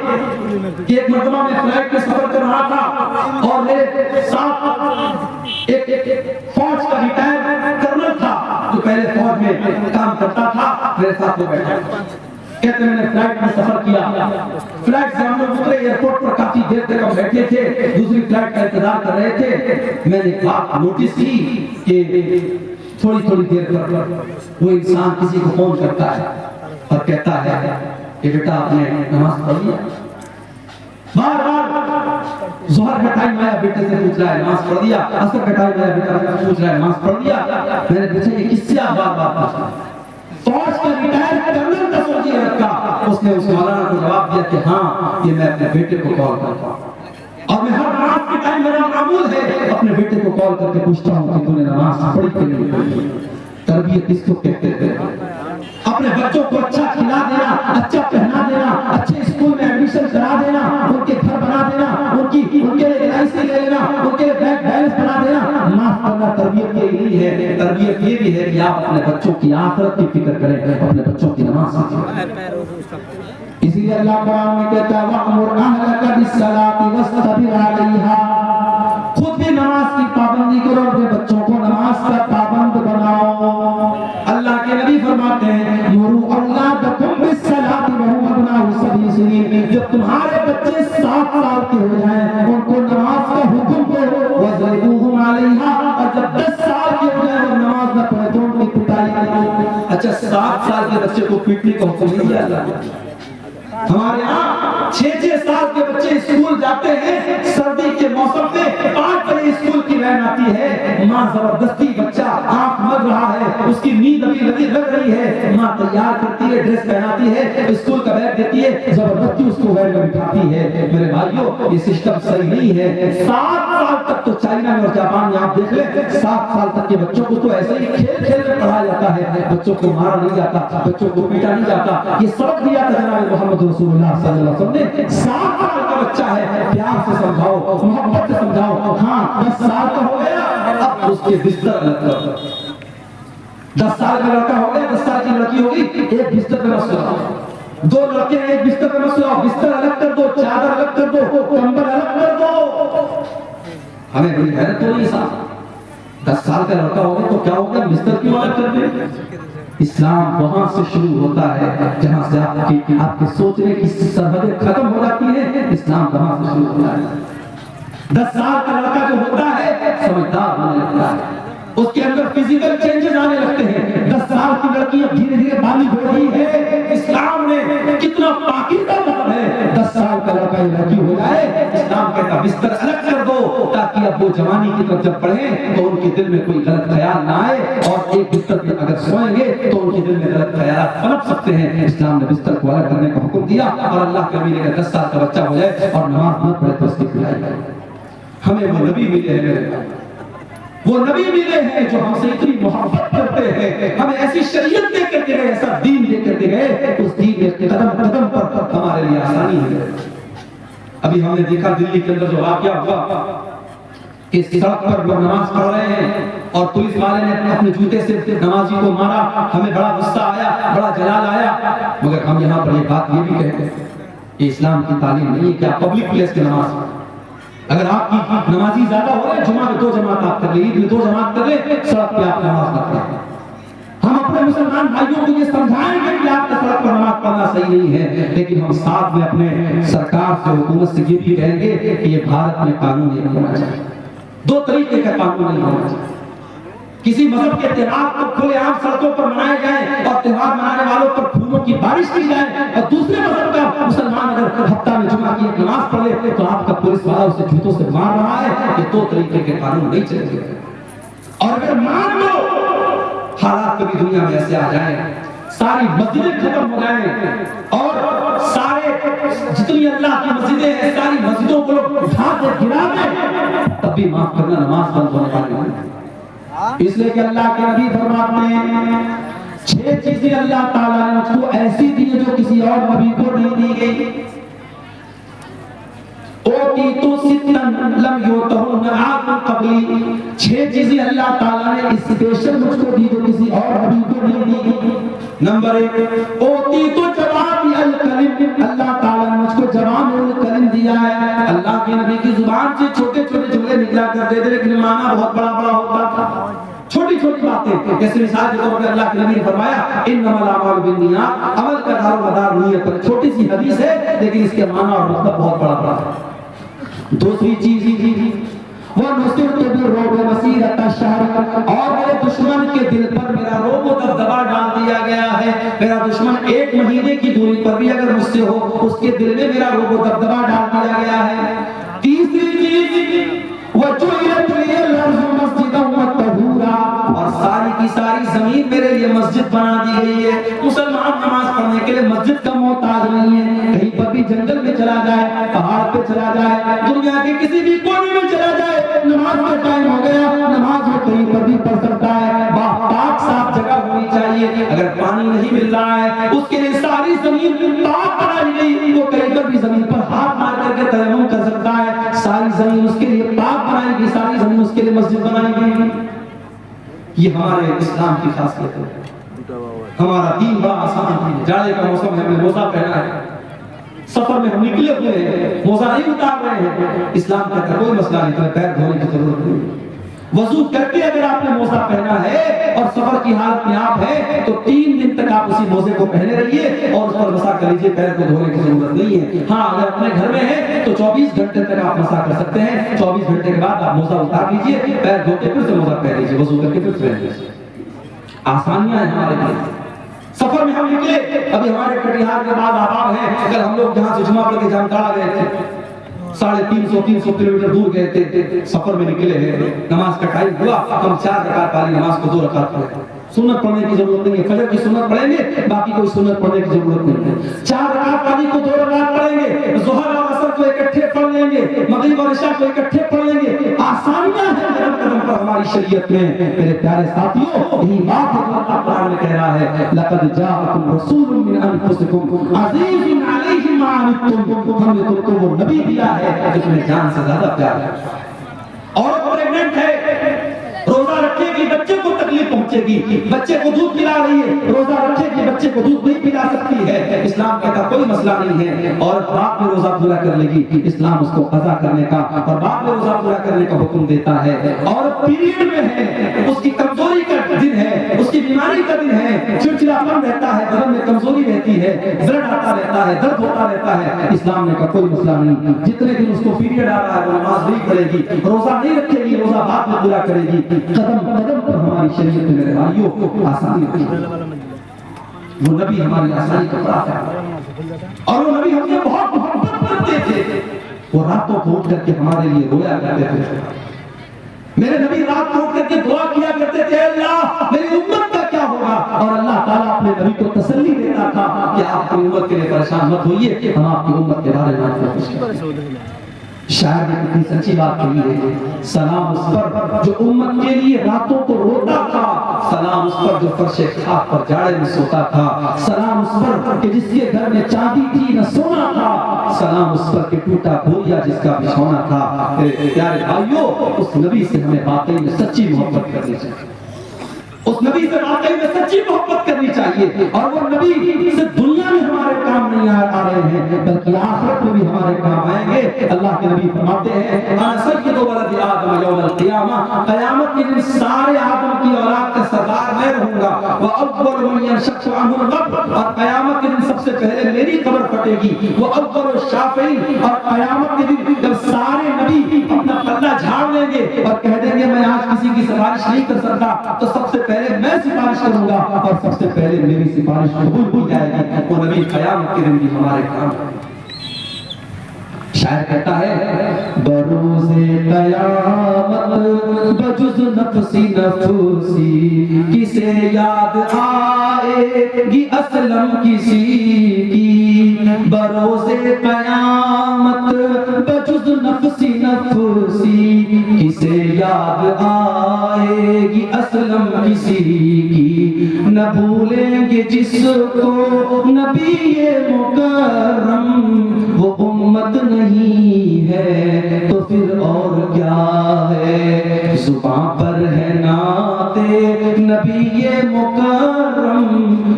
کہ ایک مرتبہ میں فلائٹ میں سفر کر رہا تھا اور میرے ساتھ ایک فوج کا ریٹائر کرنل تھا جو پہلے فوج میں کام کرتا تھا, میرے ساتھ وہ بیٹھا. کہتے میں نے فلائٹ میں سفر کیا, فلائٹ سے ہم لوگ اترے, ایئرپورٹ پر کافی دیر تک ہم بیٹھے تھے, دوسری فلائٹ کا انتظار کر رہے تھے. میں نے ایک بات نوٹس کی کہ تھوڑی دیر پر وہ انسان کسی کو فون کرتا ہے اور کہتا ہے کہ بیٹا آپ نے نماز پڑھ لیا. بار بار ظہر کا ٹائم آیا, بیٹے سے پوچھ رہا ہے نماز پڑھ لیا. عصر کا ٹائم آیا, بیٹا سے پوچھ رہا ہے نماز پڑھ لیا. میں نے پوچھا یہ کس سے آپ بار بار پوچھ رہے ہیں؟ فوج کا ریٹائر کرنل کا سعودی عرب کا, اس نے اس مولانا کو جواب دیا کہ ہاں یہ میں اپنے بیٹے کو کال کرتا ہوں, اور میں ہر نماز کے ٹائم میرا معمول ہے اپنے بیٹے کو کال کر کے پوچھتا ہوں کہ تو نے نماز پڑھی کہ نہیں پڑھی. تربیت اس کو کہتے ہیں, اپنے بچوں کو اچھا کھلا دینا, اچھا پہنا دینا, اچھے اسکول میں ایڈمیشن کرا دینا, ان کے گھر بنا دینا, ان کے لیے LIC لے لینا, ان کے لیے بینک بیلنس بنا دینا. معاف کرنا تربیت یہ نہیں ہے. تربیت یہ بھی ہے کہ آپ اپنے بچوں کی آخرت کی فکر کریں, اپنے بچوں کی نماز سیکھیں. اسی لیے اللہ قرآن میں کہتا ہے وَأْمُرْ أَهْلَكَ بِالصَّلَاةِ وَاصْطَبِرْ عَلَيْهَا, خود بھی نماز کی پابندی کرو, اپنے بچوں کو نماز کا پابند بناؤ. اللہ کے نبی فرماتے ہیں مُرُوا أَوْلَادَكُمْ بِالصَّلَاةِ وَهُمْ أَبْنَاءُ 7 سنين, جب تمہارے بچے 7 سال کے ہو جائیں ان کو نماز کا حکم دو. وَضْرِبُوهُمْ عَلَيْهَا, اور جب 10 سال کے ہو جائیں اور نماز نہ پڑھیں تو ان کی پٹائی کرو. اچھا 7 سال کے بچے کو پیٹنے کا حکم نہیں دیا اللہ. ہمارے ہاں 6 سال کے بچے اسکول جاتے ہیں, سردی کے موسم میں 5 بجے اسکول کی وین آتی ہے, ماں زبردستی بچہ آنکھ مر رہا ہے, اس کی نیند ابھی لگ رہی ہے, ماں تیار کرتی ہے, ڈریس پہناتی ہے, اسکول کا بیگ دیتی ہے, زبردستی اس کو وین میں بٹھاتی ہے. میرے بھائیوں یہ سسٹم صحیح نہیں ہے. 7 سال تک تو چائنا میں اور جاپان میں آپ دیکھ لیں, 7 سال تک کے بچوں کو تو ایسے ہی کھیل میں پڑھایا جاتا ہے, بچوں کو مارا نہیں جاتا, بچوں کو پیٹا نہیں جاتا. یہ سبق دیا تھا جناب محمد رسول اللہ صلی اللہ علیہ وسلم نے. 7 سال کا بچہ ہے, پیار سے سمجھاؤ, محبت سے سمجھاؤ. ہاں 10 سال کا ہو گیا اب اس کے بستر الگ کر. 10 سال کا لڑکا ہو گیا, 10 سال کی لڑکی ہوگی, ایک بستر پہ مت سلاؤ. 2 لڑکے ہیں ایک بستر پہ مت سلاؤ, بستر الگ کر دو, چادر الگ کر دو, کمبل الگ کر دو. ہمیں بڑی حیرت ہو رہی ہے صاحب, 10 سال کا لڑکا ہوگا تو کیا ہوگا, بستر کیوں الگ کر دیں. اسلام وہاں سے شروع ہوتا ہے جہاں سے آپ کے سوچنے کی سرحدیں ختم ہو جاتی ہیں. اسلام وہاں سے شروع ہوتا ہے. 10 سال کا لڑکا جو ہوتا ہے سمجھدار ہونے لگتا ہے, اس کے اندر فزیکل چینجز آنے لگتے ہیں. 10 سال کی لڑکی اب دھیرے دھیرے بالغ ہو رہی ہے. اسلام نے کتنا پاکیزہ مطلب ہے, 10 سال کا لڑکا یا لڑکی ہو جائے, اسلام کہتا بستر الگ کر دو تاکہ تاکہ اب وہ جوانی کی طرف جب پڑھیں تو ان کے دل میں کوئی غلط خیال نہ آئے، اور ایک بستر میں اگر سوئیں گے تو ان کے دل میں غلط خیالات پنپ سکتے ہیں۔ اسلام نے بستر کو الگ کرنے کا حکم دیا، اور اللہ کے نبی نے کہا 10 سال کا بچہ ہو جائے اور نماز نہ پڑھے تو اس کی پڑھائی کرے۔ ہمیں وہ نبی ملے ہیں میرے بھائی، وہ نبی ملے ہیں جو ہم سے اتنی محبت کرتے ہیں، ہمیں ایسی شریعت دے کر کے گئے، ایسا دین دے کر کے گئے، اس دین کے قدم قدم پر ہمارے لیے آسانی ہے۔ ابھی ہم نے دیکھا دلی کے اندر جو واقعہ ہوا کہ سڑک پر وہ نماز پڑھ رہے ہیں اور پولیس والے نے اپنے جوتے سے نمازی کو مارا، ہمیں بڑا غصہ آیا، بڑا جلال آیا، مگر ہم یہاں پر یہ بات یہ بھی کہتے ہیں کہ اسلام کی تعلیم نہیں ہے کہ آپ پبلک پلیس کی نماز پڑھیں۔ اگر آپ کی نمازی زیادہ ہو رہے، جمعہ میں 2 جماعت آپ کر لیں، عید میں 2 جماعت کر لیں، سڑک پہ آپ نماز نہ پڑھیں۔ ہم اپنے مسلمان بھائیوں کو یہ سمجھائیں گے کہ آپ کا سڑک پر نماز پڑھنا صحیح نہیں ہے، لیکن ہم ساتھ میں اپنے سرکار سے، حکومت سے یہ بھی کہیں گے کہ یہ بھارت میں قانون نہیں ہونا چاہیے، 2 طریقے کا قانون نہیں ہونا چاہیے۔ کسی مذہب کے تہوار کو کھلے عام سڑکوں پر منائے جائیں اور تہوار منانے والوں پر پھولوں کی بارش کی جائے، اور دوسرے مذہب کا مسلمان اگر ہفتہ میں جمعہ کی ایک نماز پڑھ لے تو آپ کا پولیس والا اسے جوتوں سے مار رہا ہے، کہ 2 طریقے کے قانون نہیں چلیں گے۔ اور اگر مان لو حالات کبھی دنیا میں ایسے آ جائیں، ساری مسجدیں ختم ہو جائیں اور سارے جتنی اللہ کی مسجدیں ہیں ساری مسجدوں کو لوگ اٹھا کے گرا دیں، تب بھی معاف کرنا نماز بند ہونے والی نہیں۔ اس لیے کہ اللہ کے نبی فرماتے ہیں 6 چیزیں اللہ تعالیٰ نے مجھ کو ایسی دی جو کسی اور نبی کو نہیں دی گئی۔ اوتیتو ستن لم یؤتہن احد قبلی، 6 چیزیں اللہ تعالیٰ نے اسپیشل مجھ کو دی جو کسی اور نبی کو نہیں دی گئی۔ نمبر 1 اوتیتو جوامع الکلم، اللہ تعالیٰ نے مجھ کو جوامع الکلم دیا ہے۔ اللہ کے نبی کی زبان سے چھوٹے چھوٹے جملے نکلا کرتے تھے لیکن معنی بہت بڑا بڑا ہوتا تھا، چھوٹی چھوٹی باتیں، جیسے مثال کے طور پر اللہ کے نبی نے فرمایا انما الاعمال بالنیات، عمل کا دار و مدار نیت پر، چھوٹی سی حدیث ہے لیکن اس کے معنی اور مطلب بہت بڑا بڑا ہے۔ دوسری چیز وَنُصِرْتُ بِالرُّعْبِ مَسِيرَةَ الشَّهْرِ، اور میرے دشمن کے دل پر میرا رعب و دبدبا ڈال دیا گیا ہے، میرا دشمن 1 مہینے کی دوری پر بھی اگر مجھ سے ہو اس کے دل میں میرا رعب و دبدبا ڈال دیا گیا ہے۔ تیسری چیز وَجُعِلَتْ لِيَ الْأَرْضُ مَسْجِدًا وَطَهُورًا، اور ساری کی ساری زمین میرے لیے مسجد بنا دی گئی ہے۔ مسلمان نماز پڑھنے کے لیے مسجد کا محتاج نہیں ہے، کہیں پر بھی جنگل میں چلا جائے، پہاڑ پہ چلا جائے، دنیا کے کسی بھی کونے میں چلا جائے، نماز کا ٹائم ہو گیا، نماز میں کہیں پر بھی پڑھ سکتا ہے۔ پاک صاف جگہ ہونی چاہیے، اگر پانی نہیں مل رہا ہے اس کے لیے ساری زمین پاک بنائی گئی، وہ کہیں پر بھی زمین پر ہاتھ مار کر کے تیمم کر سکتا ہے، ساری زمین اس کے لیے پاک بنائی گئی، ساری زمین اس کے لیے مسجد بنائی گئی۔ یہ ہمارے اسلام کی خاصیت ہے، ہمارا دین بڑا آسان ہے۔ جاڑے کا موسم ہے، ہم نے موزہ پہنا ہے، سفر میں ہم نکلے ہوئے ہیں، موزہ نہیں اتار رہے ہیں، اسلام کہتا ہے کوئی مسئلہ نہیں، تمہیں پیر دھونے کی ضرورت نہیں، وضو کر کے اگر آپ نے موزہ پہنا ہے اور سفر کی حالت میں آپ ہے تو 3 دن تک آپ اسی موزے کو پہنے رہیے اور اس پر مسح کر لیجیے، پیر کو دھونے کی ضرورت نہیں ہے۔ ہاں اگر اپنے گھر میں ہے تو 24 گھنٹے تک آپ مسح کر سکتے ہیں، 24 گھنٹے کے بعد آپ موزہ اتار لیجیے، پیر دھو کے پھر سے موزہ پہن لیجیے، وضو کر کے پھر سے پہن لیجیے۔ آسانیاں ہیں ہمارے لیے۔ سفر میں ہم نکلے، ابھی ہمارے کٹیہار کے بعد آباد ہیں، اگر ہم لوگ جہاں سے جمعہ پڑھ کے جامتاڑا گئے تھے 350 کلومیٹر دور گئے تھے، سفر میں نکلے ہیں، نماز کا ٹائم ہوا، ہم 4 رکعت والی نماز کو 2 رکعت پڑھے، سنت پڑھنے کی ضرورت نہیں ہے، فجر کی سنت پڑھیں گے، باقی کوئی سنت پڑھنے کی ضرورت نہیں ہے، 4 رکعت والی کو 2 رکعت پڑھیں گے، ظہر اور عصر کو اکٹھے پڑھ لیں گے، مغرب اور عشاء کو اکٹھے پڑھ لیں گے۔ آسانیاں ہیں قدم قدم پر ہماری شریعت میں۔ میرے پیارے ساتھیوں، یہی بات ہے جو اللہ قرآن میں کہہ رہا ہے لقد جاءکم رسول من انفسکم عزیز علیہ ما عنتم، ہم نے تم کو وہ نبی دیا ہے جو تمہیں جان سے زیادہ پیار ہے۔ اور پریگننٹ ہے، روزہ رکھے گی بچے کو تکلیف پہنچے گی، بچے کو دودھ پلا رہی ہے، روزہ رکھے گی بچے کو دودھ نہیں پلا سکتی ہے، اسلام کہتا کوئی مسئلہ نہیں ہے، اور بعد میں روزہ پورا کر لے گی، اسلام اس کو قضا کرنے کا اور بعد میں روزہ پورا کرنے کا حکم دیتا ہے۔ اور پیریڈ میں ہے، اس کی کمزوری کا دن ہے، اس کی بیماری کا دن ہے، چڑچڑاپن رہتا ہے، بدن میں کمزوری رہتی ہے، بلڈ آتا رہتا ہے، درد ہوتا رہتا ہے، اسلام نے کہا کوئی مسئلہ نہیں، جتنے دن اس کو پیریڈ آ رہا ہے وہ نماز نہیں پڑھے گی، روزہ نہیں رکھے گی، روزہ بعد میں پورا کرے گی۔ قدم قدم پر ہماری شریعت میں میرے بھائیوں آسانی ہوتی ہے، وہ نبی ہماری آسانی کا بڑا ہے، اور وہ نبی ہم سے بہت محبت کرتے تھے، وہ راتوں کو اٹھ کر کے ہمارے لیے رویا کرتے تھے۔ میرے نبی رات کو اٹھ کر کے دعا کیا کرتے تھے اللہ میری امت کا کیا ہوگا، اور اللہ تعالیٰ اپنے نبی کو تسلی دیتا تھا کہ آپ کی امت کے لیے پریشان مت ہوئیے، ہم آپ کی امت کے بارے میں شاعر نے کتنی سچی بات کہی ہے، سلام اس پر جو امت کے لیے راتوں کو روتا تھا، سلام اس پر جو فرش خاک پر جاڑے میں سوتا تھا، سلام اس پر کہ جس کے گھر میں چاندی تھی نہ سونا تھا، سلام اس پر کہ ٹوٹا بھولیا جس کا بچھونا تھا۔ میرے پیارے بھائیوں، اس نبی سے ہمیں واقعی میں سچی محبت کرنی چاہیے، اس نبی سے واقعی میں سچی محبت کرنی چاہیے، اور وہ نبی صرف دنیا میں ہمارے کام نہیں آ رہے ہیں بلکہ آخرت میں بھی ہمارے کام آئیں گے۔ اللہ کے نبی فرماتے ہیں انا سید ولد آدم یوم القیامہ، قیامت کے دن سارے آدم کی اولاد کا سردار میں رہوں گا، واول من ينشق عنه القبر، اور قیامت کے دن سب سے پہلے میری قبر پھٹے گی، واول الشافعین، اور قیامت کے دن جب سارے نبی اپنا پلہ جھاڑ لیں گے اور کہہ دیں گے میں آج کسی کی سفارش نہیں کر سکتا، تو سب سے پہلے میں سفارش کروں گا اور سب سے پہلے میری سفارش قبول ہو جائے گی، وہ نبی قیامت کے دن بھی ہمارے کام۔ شاعر کہتا ہے بروز قیامت بجز نفسی نفسی، کسے یاد آئے گی اسلم کسی کی، بروز قیامت بجز نفسی نفسی، کسے یاد آئے گی اسلم کسی کی، نہ بھولیں گے جس کو نبی مکرم، وہ امت نہیں ہے تو پھر اور کیا ہے، زباں پر ہے نعت نبی مکرم،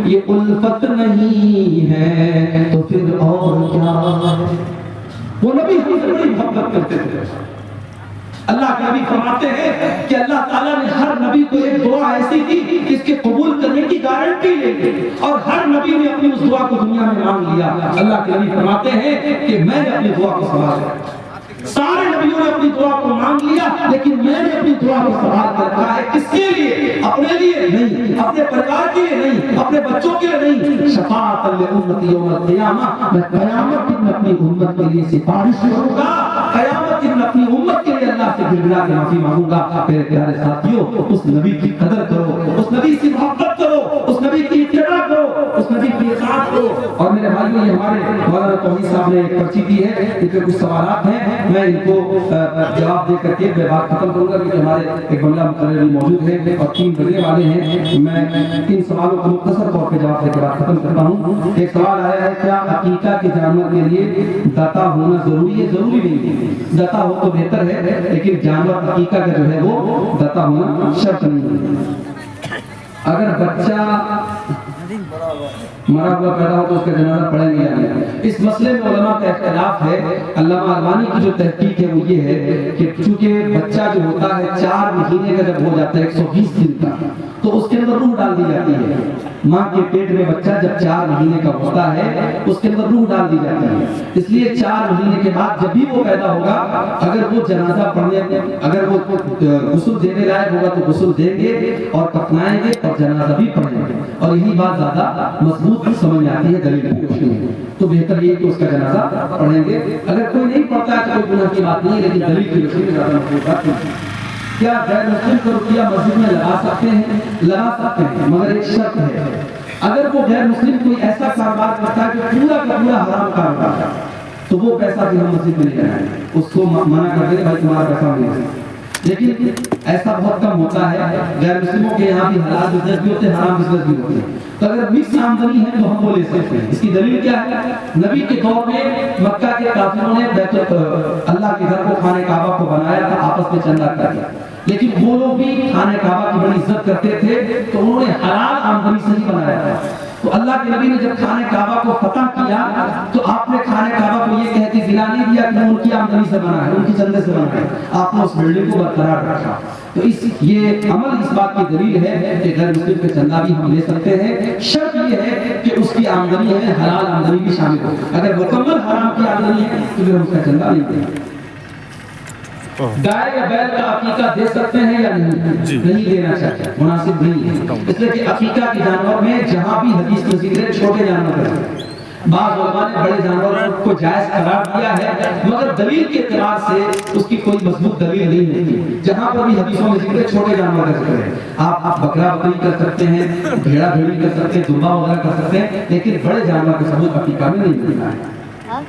یہ الفت نہیں ہے تو پھر اور کیا ہے۔ وہ نبی ہم سے بڑی محبت کرتے تھے۔ اللہ کے نبی فرماتے ہیں کہ اللہ تعالیٰ نے ہر نبی کو ایک دعا ایسی دی جس کے قبول کرنے کی گارنٹی لے لی، اور ہر نبی نے اپنی اس دعا کو دنیا میں مانگ لیا۔ اللہ کے نبی فرماتے ہیں کہ میں نے اپنی دعا کو سوال کیا، سارے نبیوں نے اپنی دعا کو مانگ لیا، لیکن میں نے اپنی دعا کو سوال کر رکھا ہے، کس کے لیے؟ اپنے لیے نہیں، اپنے پریوار کے لیے نہیں، اپنے بچوں کے لیے نہیں، شفاعت لامتی یوم القیامہ، میں قیامت کے دن اپنی امت کے لیے سفارش کروں گا، قیامت کے دن اپنی امت کے لیے اللہ سے گڑگڑا کے معافی مانگوں گا۔ میرے پیارے ساتھیوں، اس نبی کی قدر کرو، اس نبی سے محبت کرو، اس نبی کی اتباع کرو، اس نبی کی اطاعت کرو۔ اور میرے بھائیوں، یہ ہمارے مولانا توحید صاحب نے ایک پرچی دی ہے، ان کے کچھ سوالات ہیں، میں ان کو جواب دے کر کے میں بات ختم کروں گا، کیونکہ ہمارے ایک بنگلہ مقرر موجود ہے اور 3 بجنے والے ہیں۔ میں 3 سوالوں کو مختصر طور پہ جواب دے کے بات ختم کرتا ہوں۔ ایک سوال آیا ہے، کیا عقیقہ کے جانور کے لیے داتا ہونا ضروری ہے؟ ضروری نہیں ہے، داتا ہو تو بہتر ہے، لیکن جانور عقیقہ کا جو ہے وہ داتا ہونا شرط نہیں ہے۔ اگر بچہ مرا ہوا پیدا ہو تو اس کا جنازہ پڑھیں گے یا نہیں؟ اس مسئلے میں علماء کا اختلاف ہے۔ علامہ البانی کی جو تحقیق ہے وہ یہ ہے کہ چونکہ بچہ جو ہوتا ہے 4 مہینے کا جب ہو جاتا ہے 120 دن کا، تو اس کے اندر روح ڈال دی جاتی ہے۔ ماں کے پیٹ میں بچہ جب 4 مہینے کا ہوتا ہے اس کے اندر روح ڈال دی جاتی ہے، اس لیے 4 مہینے کے بعد جب بھی وہ پیدا ہوگا، اگر وہ جنازہ پڑھنے، اگر وہ غسل دینے لائق ہوگا تو غسل دیں گے اور کفنائیں گے اور جنازہ بھی پڑھیں گے، اور یہی بات زیادہ مضبوط سمجھ آتی ہے دلیل کی روشنی میں۔ تو بہتر یہ کہ اس کا جنازہ پڑھیں گے، اگر کوئی نہیں پڑھتا ہے تو کوئی گناہ کی بات نہیں ہے، لیکن دلیل کی روشنی میں زیادہ مضبوط بات نہیں ہے۔ کیا غیر مسلم کو روپیہ مسجد میں لگا سکتے ہیں؟ لگا سکتے ہیں، مگر ایک شرط ہے، اگر وہ غیر مسلم کوئی ایسا کاروبار کرتا ہے کہ پورا کا پورا حرام کاروبار ہے تو وہ پیسہ بھی ہم مسجد میں نہیں لگائیں گے، اس کو منع کر دیں بھائی تمہارا پیسہ نہیں ہے۔ لیکن ایسا بہت کم ہوتا ہے، غیر مسلموں کے یہاں بھی حلال بزنس بھی ہوتے ہیں، حرام بزنس بھی ہوتے ہیں، تو اگر مکس آمدنی ہے تو ہم وہ لے سکتے ہیں۔ اس کی دلیل کیا ہے؟ نبی کے دور میں مکہ کے کافروں نے اللہ کے گھر کو خانہ کعبہ کو بنایا تھا، آپس میں چندہ کر دیا، لیکن وہ لوگ بھی خانہ کعبہ کی بڑی عزت کرتے تھے تو انہوں نے حلال آمدنی سے ہی بنایا تھا۔ تو اللہ کے نبی نے جب خانہ کعبہ کو فتح کیا تو آپ نے خانہ کعبہ کو یہ کہہ کے گرا نہیں دیا کہ ان کی آمدنی سے بنا ہے، ان کی چندے سے بنا ہے، آپ نے اس بلڈنگ کو برقرار رکھا۔ تو یہ عمل اس بات کی دلیل ہے کہ غیر مسلم کا چندہ بھی ہم لے سکتے ہیں، شرط یہ ہے کہ اس کی آمدنی ہے حلال آمدنی بھی شامل ہو، اگر مکمل حرام کی آمدنی ہے تو پھر ہم اس کا چندہ نہیں دیں گے۔ گائے یا بیل کا عقیقہ دے سکتے ہیں یا نہیں؟ نہیں دینا چاہیے، مناسب نہیں ہے، اس لیے کہ عقیقہ کے جانور میں جہاں بھی حدیث میں ذکر ہے چھوٹے جانور کا، بعض علماء نے بڑے جانوروں کو جائز قرار دیا ہے، مگر دلیل کے اعتبار سے اس کی کوئی مضبوط دلیل نہیں ہے۔ جہاں پر بھی حدیثوں میں ذکر ہے چھوٹے جانور کا ذکر ہے، آپ بکرا بکری کر سکتے ہیں، بھیڑا بھیڑی کر سکتے ہیں، دمبا وغیرہ کر سکتے ہیں، لیکن بڑے جانور کا ثبوت عقیقہ میں نہیں ملتا ہے۔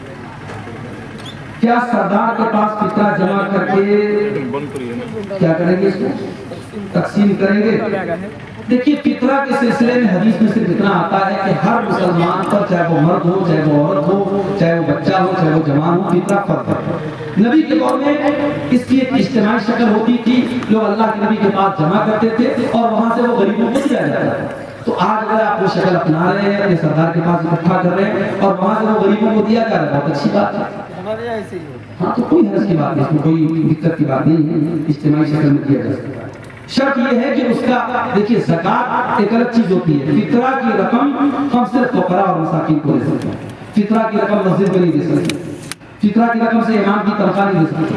کیا سردار کے پاس فطرہ جمع کر کے کیا کریں گے، اس کو تقسیم کریں گے؟ دیکھیے فطرہ کے سلسلے میں حدیث میں صرف اتنا آتا ہے کہ ہر مسلمان پر، چاہے وہ مرد ہو، چاہے وہ عورت ہو، چاہے وہ بچہ ہو، چاہے وہ جوان ہو، فطرہ فرض ہے۔ نبی کے دور میں اس کی ایک اجتماعی شکل ہوتی تھی، لوگ اللہ کے نبی کے پاس جمع کرتے تھے اور وہاں سے وہ غریبوں کو دیا جاتا تھا۔ تو آج اگر آپ وہ شکل اپنا رہے ہیں، اپنے سردار کے پاس اکٹھا کر رہے ہیں اور وہاں سے وہ غریبوں کو دیا جا رہا ہے، بہت اچھی بات ہے۔ ہاں تو کوئی حرج کی بات نہیں، اس میں کوئی دقت کی بات نہیں ہے، اجتماعی شکل میں کیا جا سکتا ہے۔ شرط یہ ہے کہ اس کا، دیکھیے زکوٰۃ ایک الگ چیز ہوتی ہے، فطرہ کی رقم ہم صرف فقراء اور مساکین کو دے سکتے ہیں۔ فطرہ کی رقم مسجد میں نہیں دے سکتے، فطرہ کی رقم سے امام کی تنخواہ نہیں دے سکتے،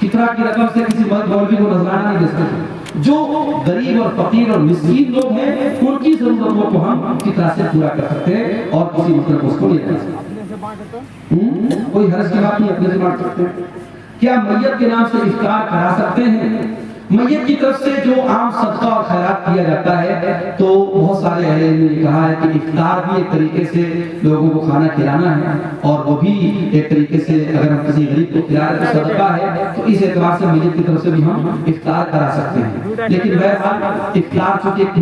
فطرہ کی رقم سے کسی مولوی کو نذرانہ نہیں دے سکتے۔ جو غریب اور فقیر اور مسکین لوگ ہیں ان کی ضرورتوں کو ہم فطرہ سے پورا کر سکتے ہیں اور کسی مطلب اس کو نہیں دے سکتے۔ کوئی حرج کی بات نہیں، اپنے سے بانٹ سکتے ہیں۔ کیا میت کے نام سے افطار کرا سکتے ہیں؟ میت کی طرف سے جو عام صدقہ اور خیرات کیا جاتا ہے تو بہت سارے اہل علم نے کہا ہے کہ افطار بھی ایک طریقے سے لوگوں کو کھانا کھلانا ہے، اور وہ بھی ایک طریقے سے اگر ہم کسی غریب کو کھلا رہے تو صدقہ ہے، تو اس اعتبار سے میت کی طرف سے بھی ہم افطار کرا سکتے ہیں۔ لیکن بہرحال افطار چونکہ ایک